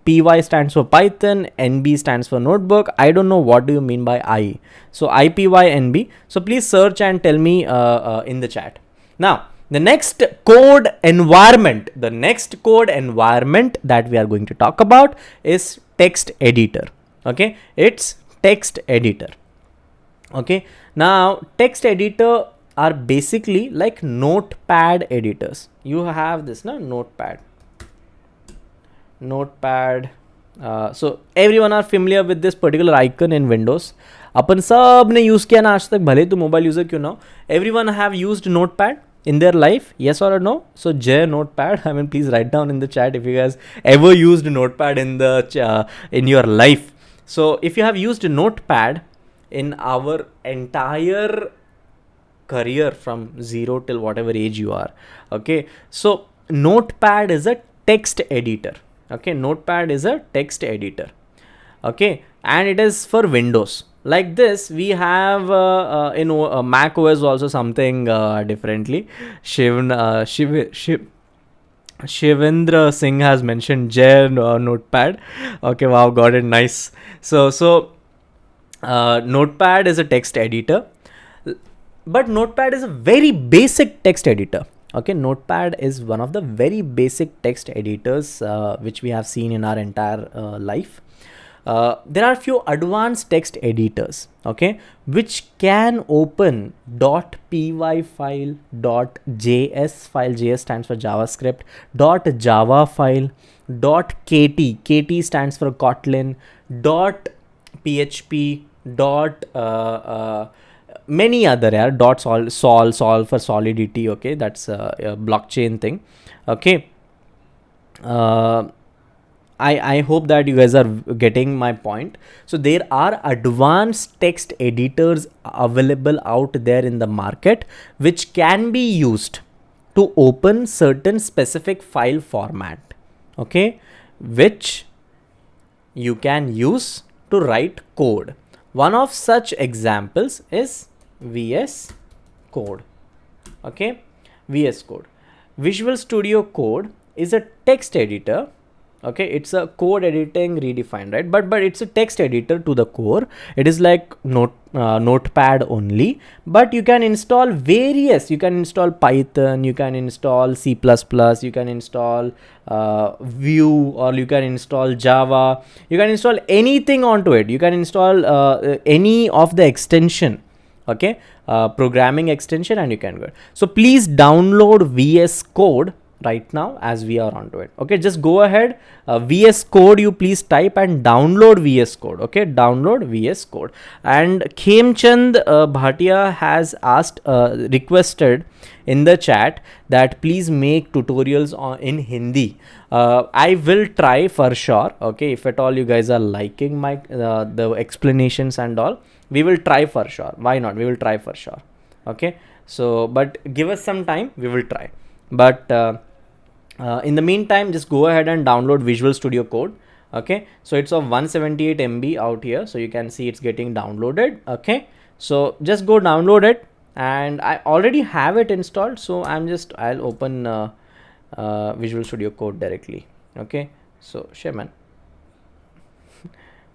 PY stands for Python, NB stands for notebook. I don't know what do you mean by I. So IPYNB. So please search and tell me in the chat. Now, the next code environment, that we are going to talk about is text editor. Okay, it's text editor. Okay, now text editor are basically like notepad editors. You have this, no, notepad. So everyone are familiar with this particular icon in Windows. अपन सब ने use किया ना आज तक, भले तो mobile user क्यों ना हो. Everyone have used notepad in their life, yes or no? So J notepad, I mean please write down in the chat if you guys ever used notepad in the in your life. So if you have used notepad in our entire career from 0 till whatever age you are, okay, so notepad is a text editor. Okay, notepad is a text editor. Okay, and it is for Windows. Like this, we have in Mac OS also something differently. Shivendra Singh has mentioned J notepad. Okay, wow, got it, nice. So notepad is a text editor, but notepad is a very basic text editor. Okay, notepad is one of the very basic text editors which we have seen in our entire life. There are few advanced text editors, okay, which can open .py file, .js file, JS stands for JavaScript, .java file, .kt, KT stands for Kotlin, .php, many other sol for solidity. Okay, that's a blockchain thing. Okay, I hope that you guys are getting my point. So there are advanced text editors available out there in the market which can be used to open certain specific file format, okay, which you can use to write code. One of such examples is VS Code. Okay, VS Code. Visual Studio Code is a text editor. Okay, it's a code editing redefined, right? But it's a text editor to the core. It is like notepad only, but you can install various. You can install Python, you can install C++, you can install Vue, or you can install Java. You can install anything onto it. You can install any of the extension. Okay, programming extension, and you can go. So please download VS Code right now as we are onto it. Okay, just go ahead, VS Code you please type and download VS Code. Okay, download VS Code. And Khemchand Bhatia has asked, requested in the chat that please make tutorials in Hindi. I will try for sure. Okay, if at all you guys are liking my the explanations and all, we will try for sure. Why not? We will try for sure. Okay, so but give us some time, we will try. But in the meantime, just go ahead and download Visual Studio Code. Okay, so it's of 178 MB out here, so you can see it's getting downloaded. Okay, so just go download it, and I already have it installed, so I'll open Visual Studio Code directly. Okay, so Shaman,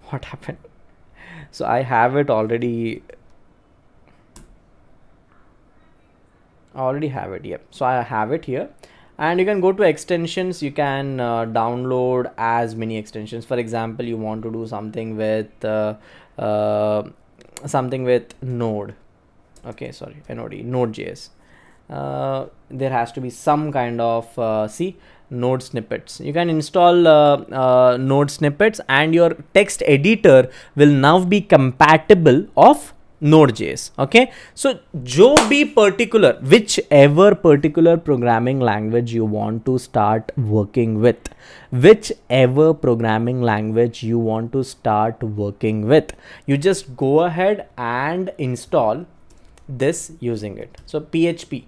what happened? So I have it already have it. Yep, so I have it here, and you can go to extensions. You can download as many extensions. For example, you want to do something with Node. Okay, sorry, Node.js. There has to be some kind of Node snippets. You can install Node snippets, and your text editor will now be compatible of Node.js. Okay, so whichever particular programming language you want to start working with, you just go ahead and install this using it. So PHP,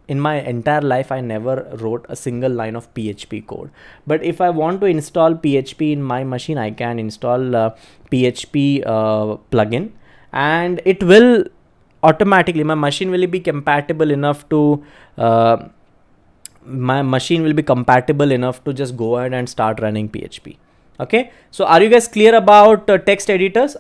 in my entire life I never wrote a single line of PHP code, but if I want to install PHP in my machine, I can install PHP plugin, and it will automatically, my machine will be compatible enough to just go ahead and start running PHP. Okay, so are you guys clear about text editors?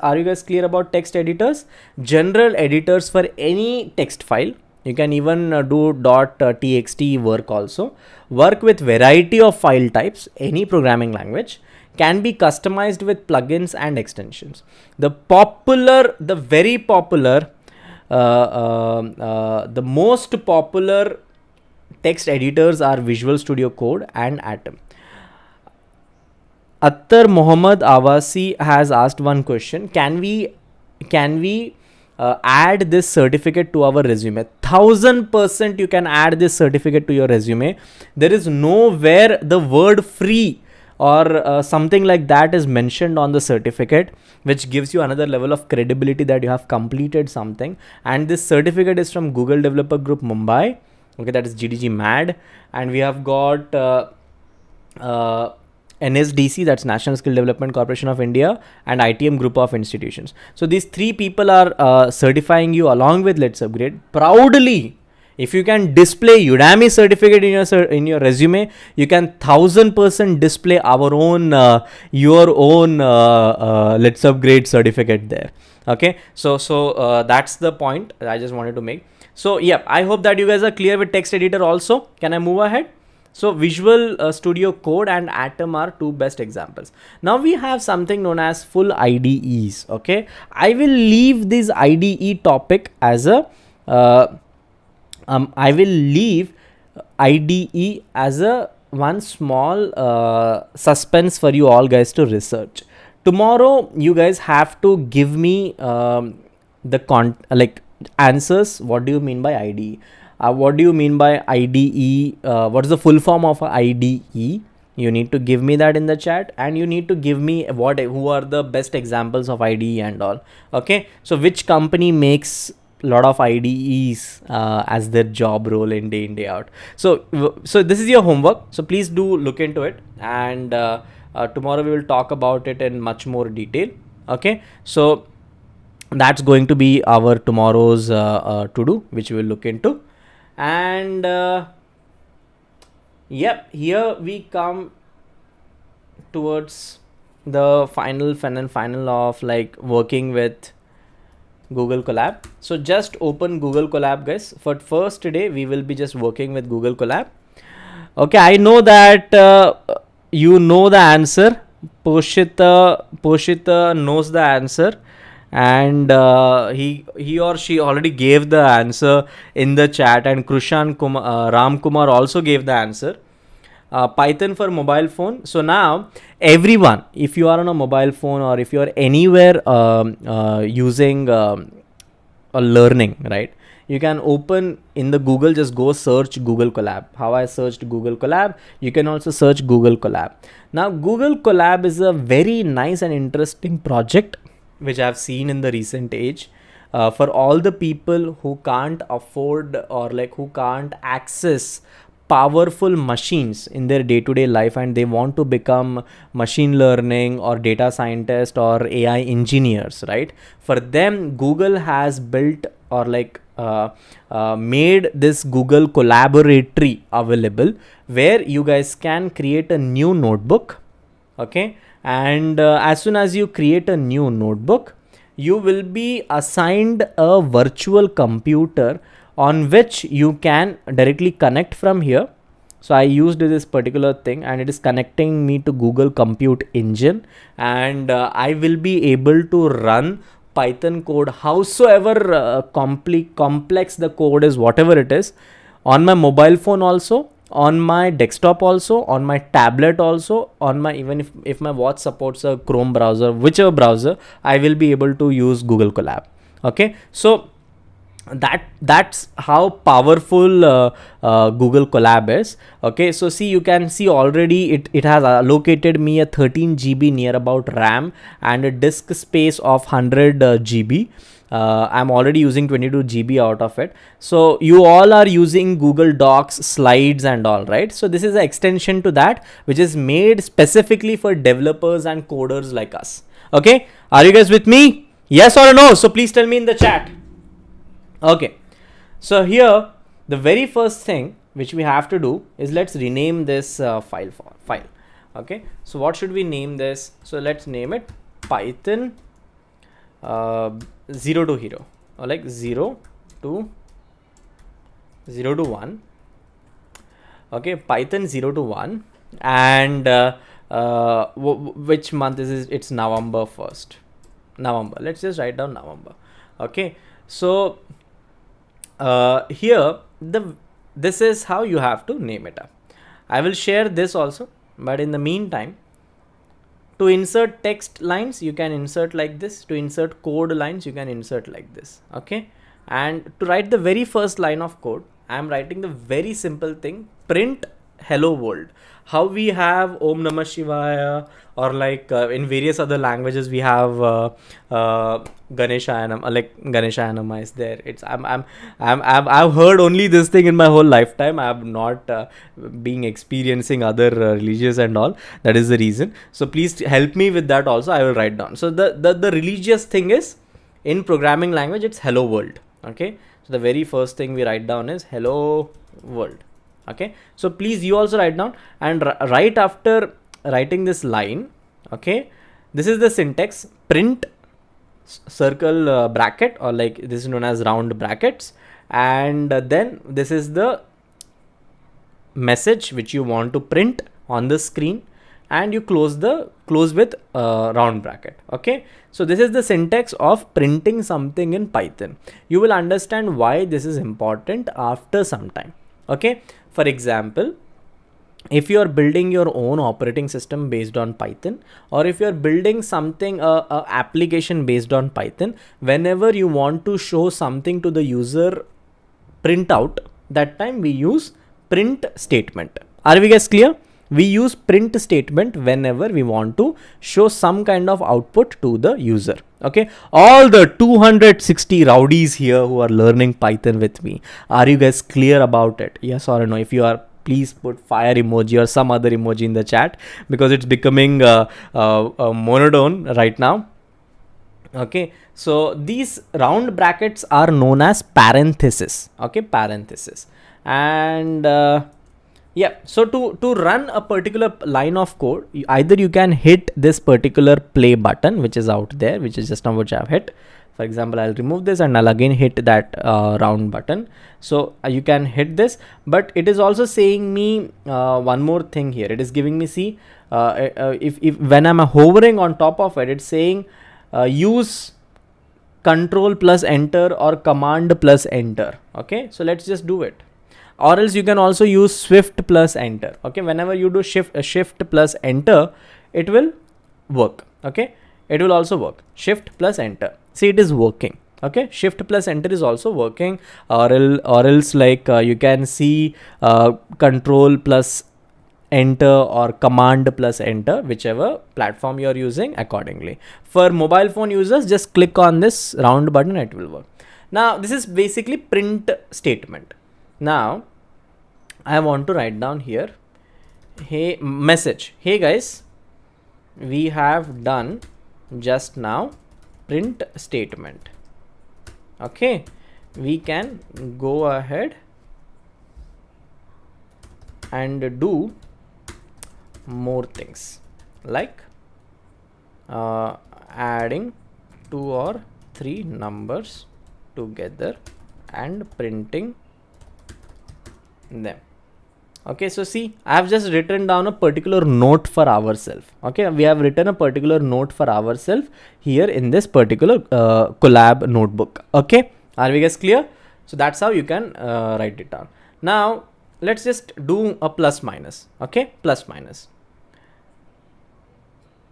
General editors for any text file. You can even do .txt work also. Work with variety of file types. Any programming language can be customized with plugins and extensions. The most popular text editors are Visual Studio Code and Atom. Attar Mohammad Awasi has asked one question: Can we add this certificate to our resume? 1000% you can add this certificate to your resume. There is nowhere the word free or something like that is mentioned on the certificate, which gives you another level of credibility that you have completed something. And this certificate is from Google Developer Group Mumbai. Okay, that is GDG MAD, and we have got NSDC, that's National Skill Development Corporation of India, and ITM group of institutions. So these three people are certifying you along with LetsUpgrade proudly. If you can display Udemy certificate in your resume, you can 1000% display your own LetsUpgrade certificate there. Okay, so that's the point I just wanted to make. So yeah, I hope that you guys are clear with text editor also. Can I move ahead? So Visual Studio Code and Atom are two best examples. Now we have something known as full IDEs. Okay, I will leave this IDE topic as a one small suspense for you all guys to research. Tomorrow you guys have to give me answers. What do you mean by IDE? What do you mean by IDE? What is the full form of IDE? You need to give me that in the chat, and you need to give me who are the best examples of IDE and all. Okay, so which company makes a lot of IDEs as their job role in day out? So this is your homework. So please do look into it, and tomorrow we will talk about it in much more detail. Okay, so that's going to be our tomorrow's to do, which we will look into. And yep, here we come towards the final of like working with Google Colab. So just open Google Colab, guys. For first today we will be just working with Google Colab. Okay, I know that you know the answer. Poshita knows the answer, and he or she already gave the answer in the chat, and Ram Kumar also gave the answer. Python for mobile phone. So now everyone, if you are on a mobile phone or if you are anywhere using or learning, right, you can open in the Google, just go search Google Colab. How I searched Google Colab, you can also search Google Colab. Now Google Colab is a very nice and interesting project which I have seen in the recent age. For all the people who can't afford or like who can't access powerful machines in their day-to-day life, and they want to become machine learning or data scientist or AI engineers, right? For them, Google has built or like made this Google Collaboratory available, where you guys can create a new notebook. Okay, and as soon as you create a new notebook, you will be assigned a virtual computer on which you can directly connect from here. So I used this particular thing, and it is connecting me to Google Compute Engine, and I will be able to run Python code, howsoever complex the code is, whatever it is, on my mobile phone also, on my desktop also, on my tablet also, on my, even if my watch supports a Chrome browser, whichever browser, I will be able to use Google Colab. Okay, so that's how powerful Google Colab is. Okay, so see, you can see already it has allocated me a 13 GB near about RAM and a disk space of 100 GB. I'm already using 22 GB out of it. So you all are using Google Docs, slides and all, right? So this is an extension to that, which is made specifically for developers and coders like us. Okay, are you guys with me? Yes or no? So please tell me in the chat. Okay, so here the very first thing which we have to do is let's rename this file. Okay, so what should we name this? So let's name it Python 0 to hero, or like 0 to 1. Okay, Python 0 to 1, and which month is it? It's November 1st. November. Let's just write down November. Okay, so here this is how you have to name it up. I will share this also, but in the meantime, to insert text lines, you can insert like this. To insert code lines, you can insert like this. Okay, and to write the very first line of code, I am writing the very simple thing: print hello world. How we have Om Namah Shivaya, or like in various other languages we have Ganeshayanam, like Ganeshayanam is there. It's I've heard only this thing in my whole lifetime. I have not been experiencing other religious and all. That is the reason. So please help me with that also. I will write down. So the religious thing is, in programming language, it's hello world. Okay, so the very first thing we write down is hello world. Okay, so please you also write down, and right after writing this line, okay, this is the syntax: print circle bracket, or like this is known as round brackets, and then this is the message which you want to print on the screen, and you close with round bracket. Okay, so this is the syntax of printing something in Python. You will understand why this is important after some time. Okay, for example, if you are building your own operating system based on Python, or if you are building something, a application based on Python, whenever you want to show something to the user printout, that time we use print statement. Are we guys clear? We use print statement whenever we want to show some kind of output to the user. Okay, all the 260 rowdies here who are learning Python with me, are you guys clear about it? Yes or no? If you are, please put fire emoji or some other emoji in the chat, because it's becoming a monotone right now. Okay, so these round brackets are known as parenthesis. Okay, parenthesis. And yeah, so to run a particular line of code, either you can hit this particular play button, which is out there, which is just now which I've hit. For example, I'll remove this and I'll again hit that round button. So you can hit this, but it is also saying me one more thing here. It is giving me, see, if when I'm hovering on top of it, it's saying use control plus enter or command plus enter. Okay, so let's just do it. Or else you can also use shift plus enter. Okay, whenever you do shift plus enter, it will work. Okay, it will also work. Shift plus enter. See, it is working. Okay, shift plus enter is also working. Or else like you can see control plus enter or command plus enter, whichever platform you are using accordingly. For mobile phone users, just click on this round button, it will work. Now this is basically print statement. Now I want to write down here, hey message, hey guys, we have done just now print statement. Okay, we can go ahead and do more things like adding 2 or 3 numbers together and printing them. Okay, so see, I have just written down a particular note for ourselves. Okay, we have written a particular note for ourselves here in this particular collab notebook. Okay, are we guys clear? So that's how you can write it down. Now let's just do a plus minus. Okay, plus minus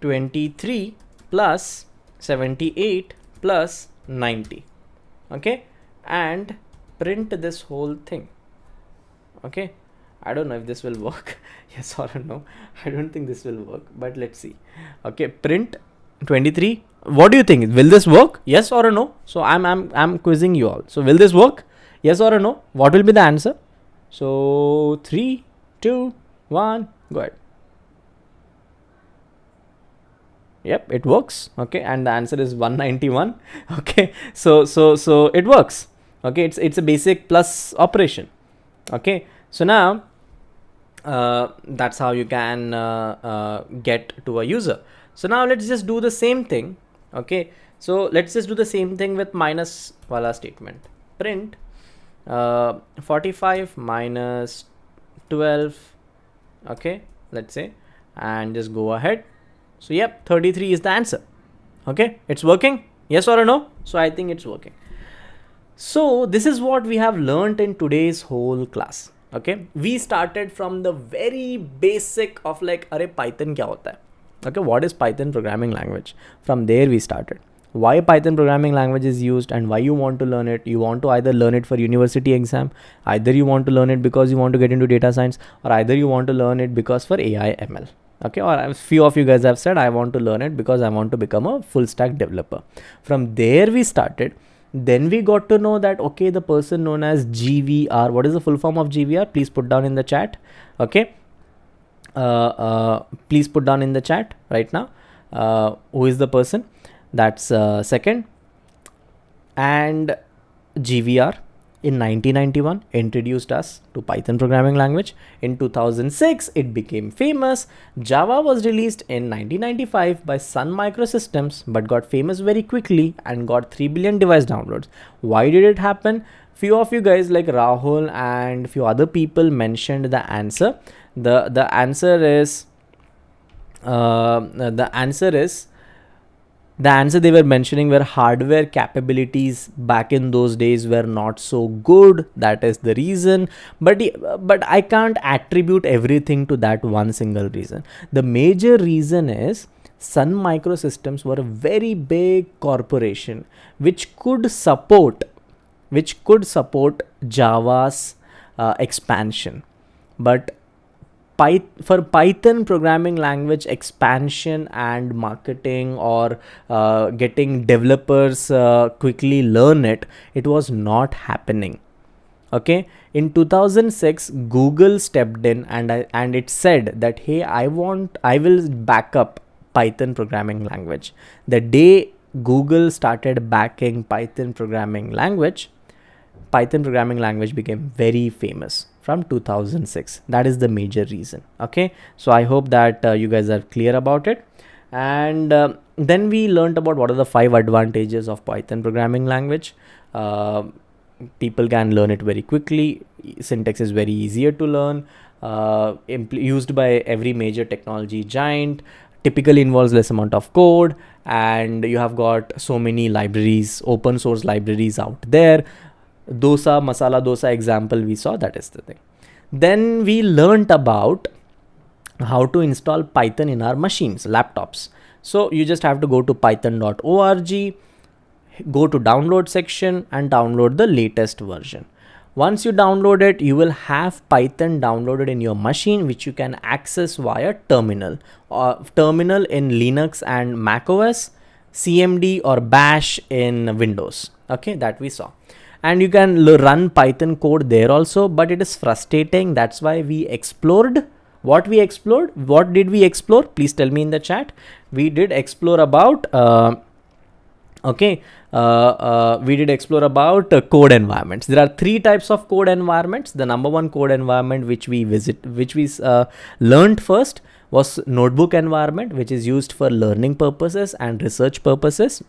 23 plus 78 plus 90. Okay, and print this whole thing. Okay, I don't know if this will work. Yes or no, I don't think this will work, but let's see. Okay, print 23. What do you think? Will this work? Yes or no? So I'm quizzing you all. So will this work? Yes or no? What will be the answer? So 3, 2, 1, go ahead. Yep, it works. Okay, and the answer is 191. Okay, so it works. Okay, it's a basic plus operation. Okay, so now that's how you can get to a user. So now let's just do the same thing. Okay, so let's just do the same thing with minus wala statement. Print 45 minus 12. Okay, let's say, and just go ahead. So yep, 33 is the answer. Okay, it's working. Yes or no? So I think it's working. So this is what we have learned in today's whole class. Okay, we started from the very basic of like, array Python kya hota hai? Okay, what is Python programming language? From there we started. Why Python programming language is used and why you want to learn it. You want to either learn it for university exam, either you want to learn it because you want to get into data science, or either you want to learn it because for AI ML. Okay, or a few of you guys have said I want to learn it because I want to become a full stack developer. From there we started. Then we got to know that, okay, the person known as GVR, what is the full form of GVR? Please put down in the chat. Okay, please put down in the chat right now who is the person. That's second. And GVR in 1991 introduced us to Python programming language. In 2006 it became famous. Java was released in 1995 by Sun Microsystems but got famous very quickly and got 3 billion device downloads. Why did it happen? Few of you guys like Rahul and few other people mentioned the answer. The answer is the answer they were mentioning were hardware capabilities back in those days were not so good. That is the reason. But I can't attribute everything to that one single reason. The major reason is Sun Microsystems were a very big corporation which could support Java's expansion. But for Python programming language expansion and marketing or getting developers quickly learn it, it was not happening. Okay, in 2006 Google stepped in and it said that, hey, I will back up Python programming language. The day Google started backing Python programming language became very famous. From 2006. That is the major reason. Okay, so I hope that you guys are clear about it. And then we learned about what are the 5 advantages of Python programming language. People can learn it very quickly. Syntax is very easier to learn. Used by every major technology giant. typically involves less amount of code, and you have got so many libraries, open source libraries out there. Dosa, masala dosa example we saw, that is the thing. Then we learnt about how to install Python in our machines, laptops. So you just have to go to python.org, go to download section and download the latest version. Once you download it, you will have Python downloaded in your machine, which you can access via terminal, or terminal in Linux and Mac OS, CMD or Bash in Windows. Okay, that we saw. And you can run Python code there also, but it is frustrating. That's why we explored. What we explored? What did we explore? Please tell me in the chat. We did explore about we did explore about code environments. There are 3 types of code environments. The number one code environment which we learned first was notebook environment, which is used for learning purposes and research purposes.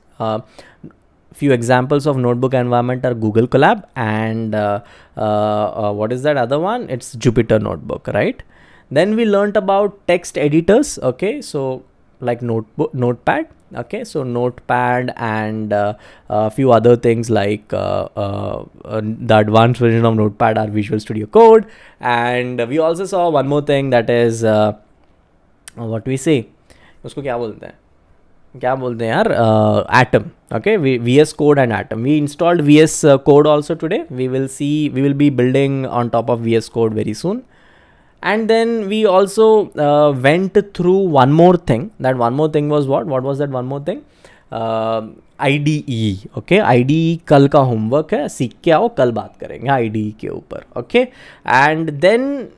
Few examples of notebook environment are Google Colab and what is that other one? It's Jupyter Notebook, right? Then we learned about text editors. Okay, so like Notepad. Okay, so Notepad and a few other things like the advanced version of Notepad are Visual Studio Code. And we also saw one more thing, that is what we say, उसको क्या बोलते हैं यार, Atom. Okay, VS Code and Atom. We installed VS Code also today. We will be building on top of VS Code very soon. And then we also went through one more thing. That one more thing was what? What was that one more thing? IDE. Okay, IDE कल का homework है, सीख के आओ, कल बात करेंगे IDE के ऊपर. Okay, and then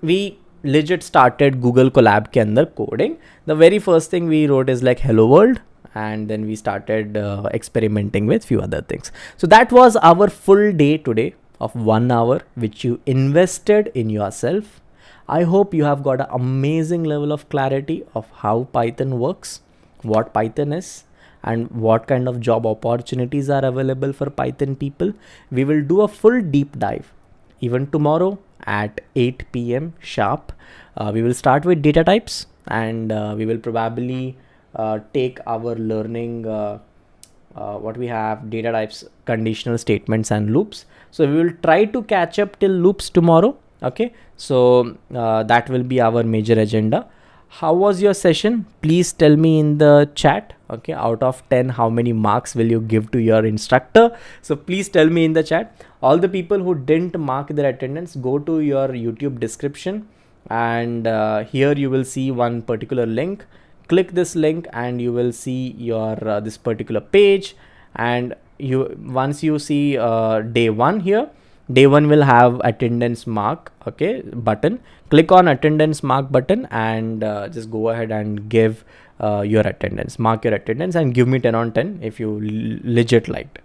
we legit started Google Colab के अंदर coding. The very first thing we wrote is like hello world, and then we started experimenting with few other things. So that was our full day today of 1 hour, which you invested in yourself. I hope you have got an amazing level of clarity of how Python works, what Python is, and what kind of job opportunities are available for Python people. We will do a full deep dive even tomorrow at 8 p.m. sharp. We will start with data types, and we will probably take our learning what we have, data types, conditional statements and loops. So we will try to catch up till loops tomorrow. Okay, so that will be our major agenda. How was your session? Please tell me in the chat. Okay, out of 10, how many marks will you give to your instructor? So please tell me in the chat. All the people who didn't mark their attendance, go to your YouTube description, and here you will see one particular link. Click this link and you will see your this particular page, and once you see day 1 here, day 1 will have attendance mark, okay, button. Click on attendance mark button and just go ahead and give your attendance, mark your attendance and give me 10 on 10 if you legit liked.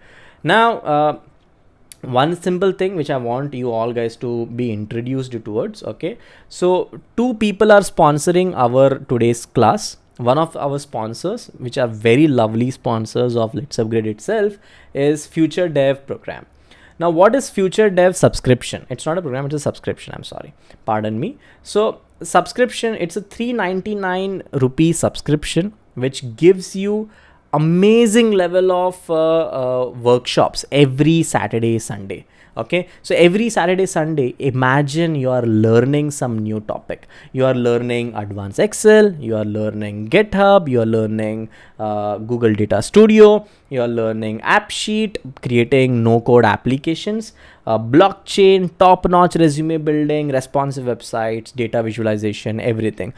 Now one simple thing which I want you all guys to be introduced towards. Okay, so 2 people are sponsoring our today's class. One of our sponsors, which are very lovely sponsors of Let's Upgrade itself, is Future Dev program. Now, what is Future Dev subscription? It's not a program, it's a subscription. I'm sorry. Pardon me. So subscription, it's a 399 rupee subscription, which gives you amazing level of workshops every Saturday, Sunday. Okay, so every Saturday, Sunday, imagine you are learning some new topic. You are learning advanced Excel, you are learning GitHub, you are learning Google Data Studio, you are learning AppSheet, creating no-code applications, blockchain, top-notch resume building, responsive websites, data visualization, everything.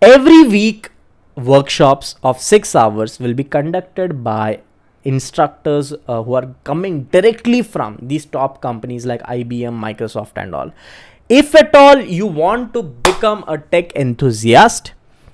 Every week, workshops of 6 hours will be conducted by instructors who are coming directly from these top companies like IBM, Microsoft and all. If at all you want to become a tech enthusiast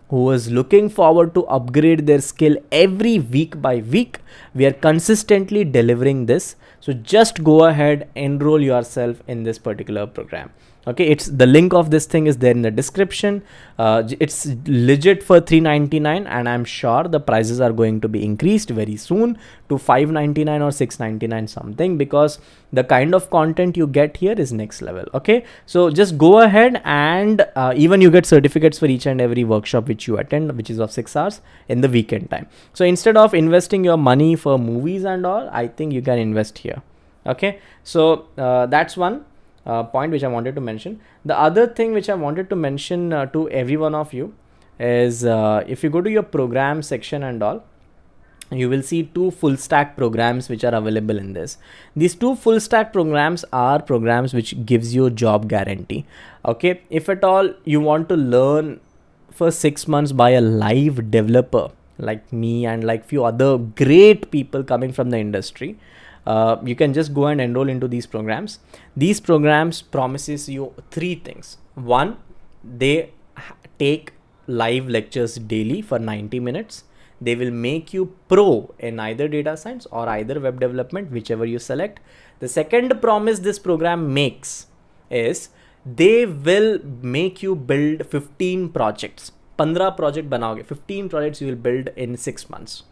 who is looking forward to upgrade their skill every week by week, we are consistently delivering this. So just go ahead, enroll yourself in this particular program. Okay, it's the link of this thing is there in the description. It's legit for $399, and I'm sure the prices are going to be increased very soon to $599 or $699 something, because the kind of content you get here is next level. Okay, so just go ahead and even you get certificates for each and every workshop which you attend, which is of 6 hours in the weekend time. So instead of investing your money for movies and all, I think you can invest here. Okay, so that's one point which I wanted to mention. The other thing which I wanted to mention to every one of you is if you go to your program section and all, you will see 2 full stack programs which are available in this. These 2 full stack programs are programs which gives you a job guarantee. Okay, if at all you want to learn for 6 months by a live developer like me and like few other great people coming from the industry, you can just go and enroll into these programs. These programs promises you 3 things. One, they take live lectures daily for 90 minutes. They will make you pro in either data science or either web development, whichever you select. The second promise this program makes is they will make you build 15 projects. 15 project बनाओगे, 15 projects you will build in 6 months.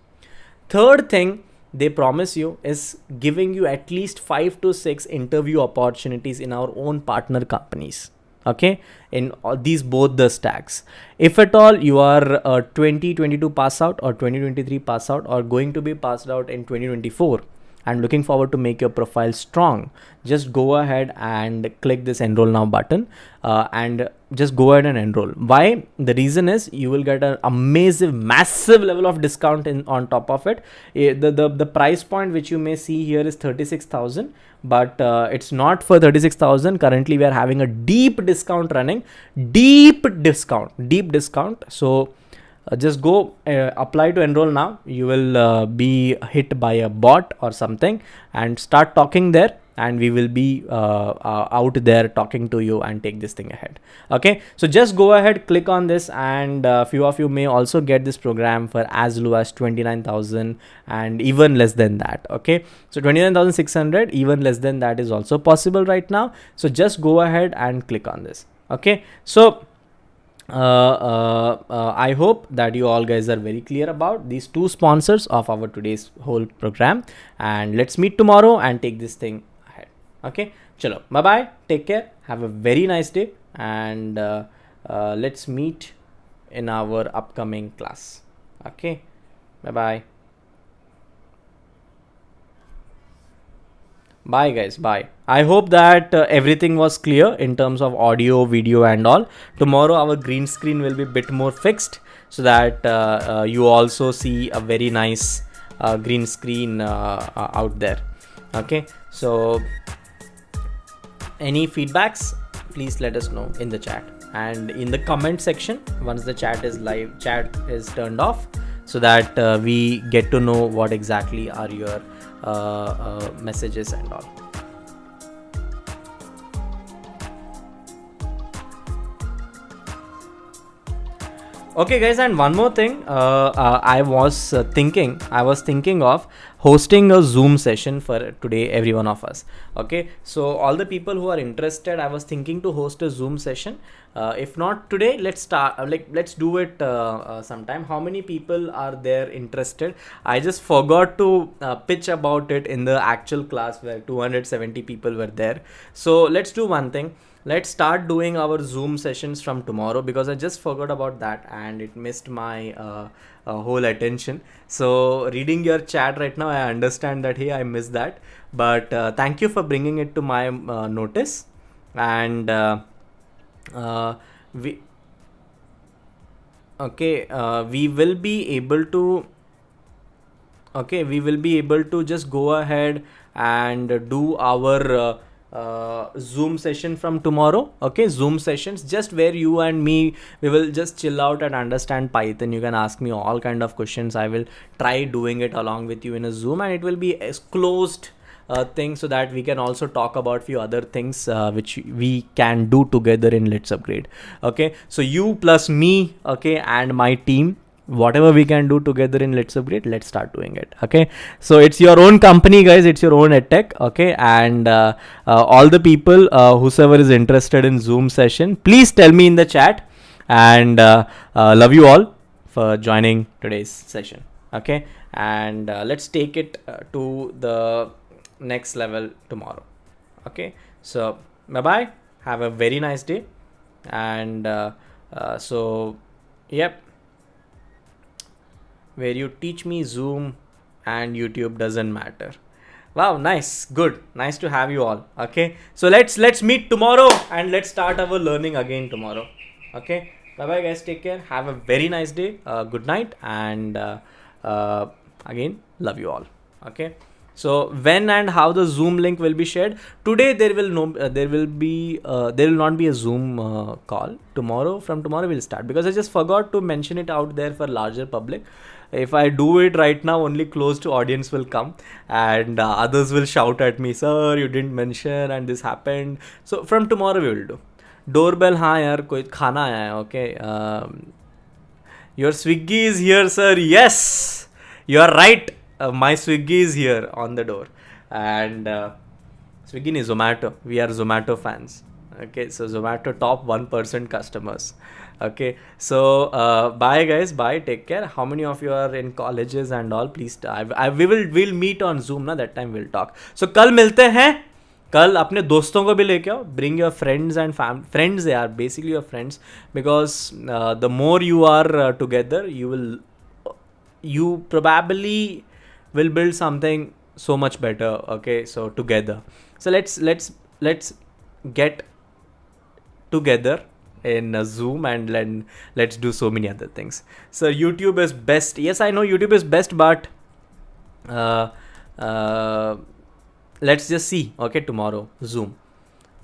Third thing they promise you is giving you at least 5 to 6 interview opportunities in our own partner companies. Okay, in these both the stacks. If at all you are 2022 pass out or 2023 pass out or going to be passed out in 2024 and looking forward to make your profile strong, just go ahead and click this enroll now button and just go ahead and enroll. Why? The reason is you will get an amazing, massive level of discount on top of it. The price point which you may see here is 36,000, but it's not for 36,000. Currently we are having a deep discount running, deep discount. So just go apply to enroll now. You will be hit by a bot or something and start talking there, and we will be out there talking to you and take this thing ahead. Okay, so just go ahead, click on this, and few of you may also get this program for as low as 29,000 and even less than that. Okay, so 29,600, even less than that is also possible right now. So just go ahead and click on this. Okay, so I hope that you all guys are very clear about these 2 sponsors of our today's whole program, and let's meet tomorrow and take this thing ahead. Okay, chalo, bye bye, take care, have a very nice day, and let's meet in our upcoming class. Okay, bye bye. Bye guys, bye. I hope that everything was clear in terms of audio, video and all. Tomorrow our green screen will be a bit more fixed so that you also see a very nice green screen out there. Okay, so any feedbacks, please let us know in the chat and in the comment section once the chat is live, chat is turned off, so that we get to know what exactly are your messages and all. Okay guys, and one more thing, I was thinking of hosting a Zoom session for today, every one of us. Okay, so all the people who are interested, I was thinking to host a Zoom session. If not today, let's do it sometime. How many people are there interested? I just forgot to pitch about it in the actual class where 270 people were there. So let's do one thing. Let's start doing our Zoom sessions from tomorrow, because I just forgot about that and it missed my whole attention. So reading your chat right now, I understand that, hey, I missed that. But thank you for bringing it to my notice. And we will be able to just go ahead and do our Zoom session from tomorrow. Okay, Zoom sessions just where you and me, we will just chill out and understand Python. You can ask me all kind of questions. I will try doing it along with you in a Zoom, and it will be a closed thing so that we can also talk about few other things which we can do together in LetsUpgrade. Okay, so you plus me, okay, and my team, whatever we can do together in Let's Upgrade, let's start doing it. Okay, so it's your own company, guys, it's your own edtech. Okay, and all the people whosoever is interested in Zoom session, please tell me in the chat, and love you all for joining today's session. Okay, and let's take it to the next level tomorrow. Okay, so bye bye, have a very nice day, and so yep, where you teach me Zoom and YouTube doesn't matter. Wow, nice, good, nice to have you all. Okay, so let's meet tomorrow and let's start our learning again tomorrow. Okay, bye bye guys, take care, have a very nice day, good night, and again, love you all. Okay, so when and how the Zoom link will be shared today, there will not be a Zoom call. From tomorrow we'll start, because I just forgot to mention it out there for larger public. If I do it right now, only close to audience will come, and others will shout at me, sir, you didn't mention and this happened. So from tomorrow we will do. Doorbell, हाँ यार कोई खाना आया है. Okay, your Swiggy is here, sir. Yes, you are right. My Swiggy is here on the door, and Swiggy is Zomato. We are Zomato fans. Okay, so Zomato top 1% customers. Okay, so bye guys, bye, take care. How many of you are in colleges and all? Please, we'll meet on Zoom ना, that time we'll talk. So कल मिलते हैं. कल अपने दोस्तों को भी लेके आओ. Bring your friends and friends. They are basically your friends, because the more you are together, you probably will build something so much better. Okay, so together. So let's get together in Zoom, and then let's do so many other things. So YouTube is best. Yes, I know YouTube is best, but let's just see. Okay, tomorrow Zoom.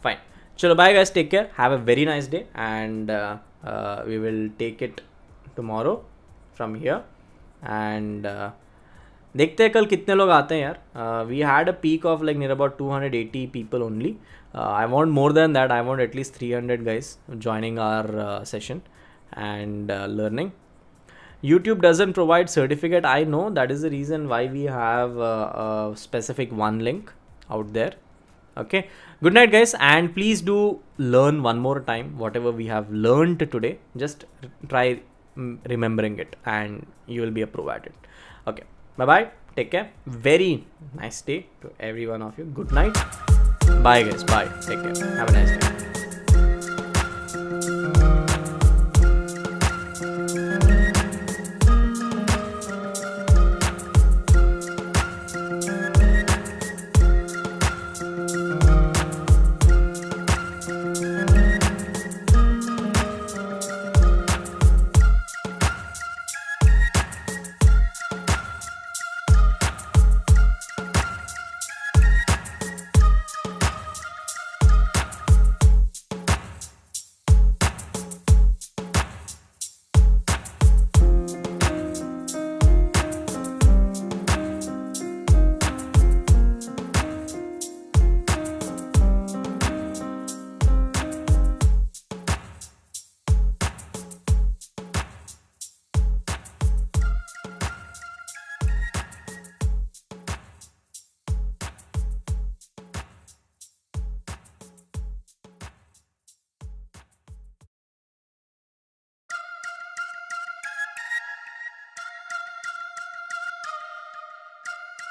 Fine. Chalo, bye guys, take care, have a very nice day, and we will take it tomorrow from here. And देखते हैं कल कितने लोग आते हैं यार. We had a peak of like near about 280 people only. I want more than that. I want at least 300 guys joining our session and learning. YouTube doesn't provide certificate. I know, that is the reason why we have a specific one link out there. Okay, good night guys, and please do learn one more time whatever we have learned today. Just try remembering it, and you will be a pro at it. Okay, bye bye, take care, very nice day to every one of you. Good night, bye guys, bye, take care, have a nice day.